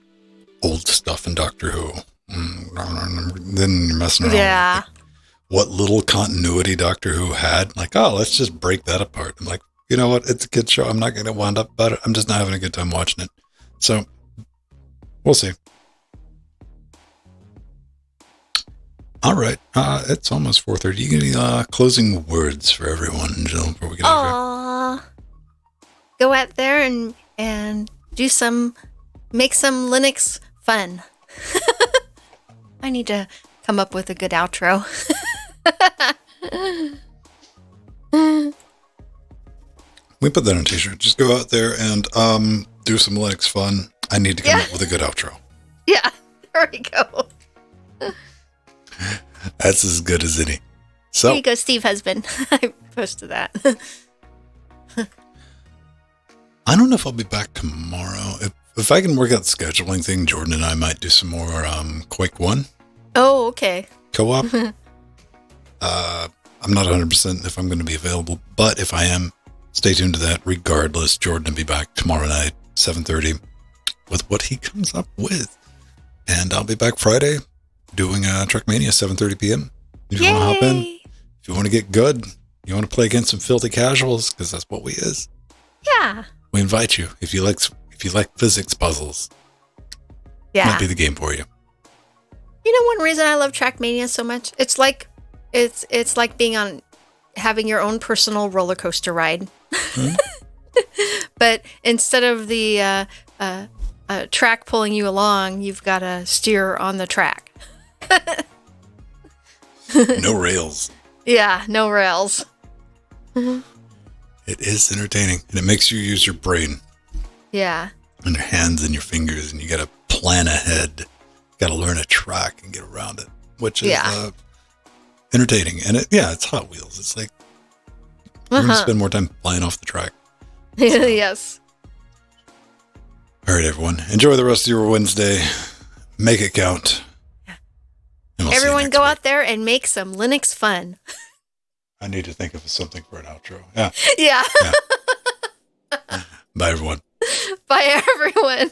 S2: old stuff in Doctor Who. Then you're messing around.
S1: Yeah.
S2: With, like, what little continuity Doctor Who had. Like, oh, let's just break that apart. I'm like, you know what? It's a good show. I'm not going to wind up about it. I'm just not having a good time watching it. So, we'll see. All right. It's almost 4:30. You get any closing words for everyone, Jill, before we get out of here?
S1: Go out there and make some Linux fun. I need to come up with a good outro.
S2: We put that on a t-shirt. Just go out there and do some Linux fun. I need to come up with a good outro.
S1: Yeah, there we go.
S2: That's as good as any. So,
S1: here you go, Steve Husband. I posted that.
S2: I don't know if I'll be back tomorrow. If I can work out the scheduling thing, Jordan and I might do some more Quake 1.
S1: Oh, okay.
S2: Co-op. I'm not 100% if I'm going to be available, but if I am, stay tuned to that. Regardless, Jordan will be back tomorrow night, 7:30, with what he comes up with. And I'll be back Friday doing Trekmania, 7:30 p.m. If you want to hop in, if you want to get good, you want to play against some filthy casuals, because that's what we is.
S1: Yeah.
S2: We invite you. If you like physics puzzles, might be the game for you.
S1: You know, one reason I love Trackmania so much, it's like having your own personal roller coaster ride. But instead of the track pulling you along, you've got to steer on the track.
S2: No rails.
S1: Yeah, no rails.
S2: It is entertaining, and it makes you use your brain.
S1: Yeah.
S2: And your hands and your fingers, and you got to plan ahead. Got to learn a track and get around it, which is entertaining. And it's Hot Wheels. It's like we're going to spend more time flying off the track. So.
S1: Yes.
S2: All right, everyone. Enjoy the rest of your Wednesday. Make it count.
S1: We'll everyone go out there and make some Linux fun.
S2: I need to think of something for an outro. Yeah.
S1: Yeah.
S2: Bye, everyone.
S1: Bye, everyone.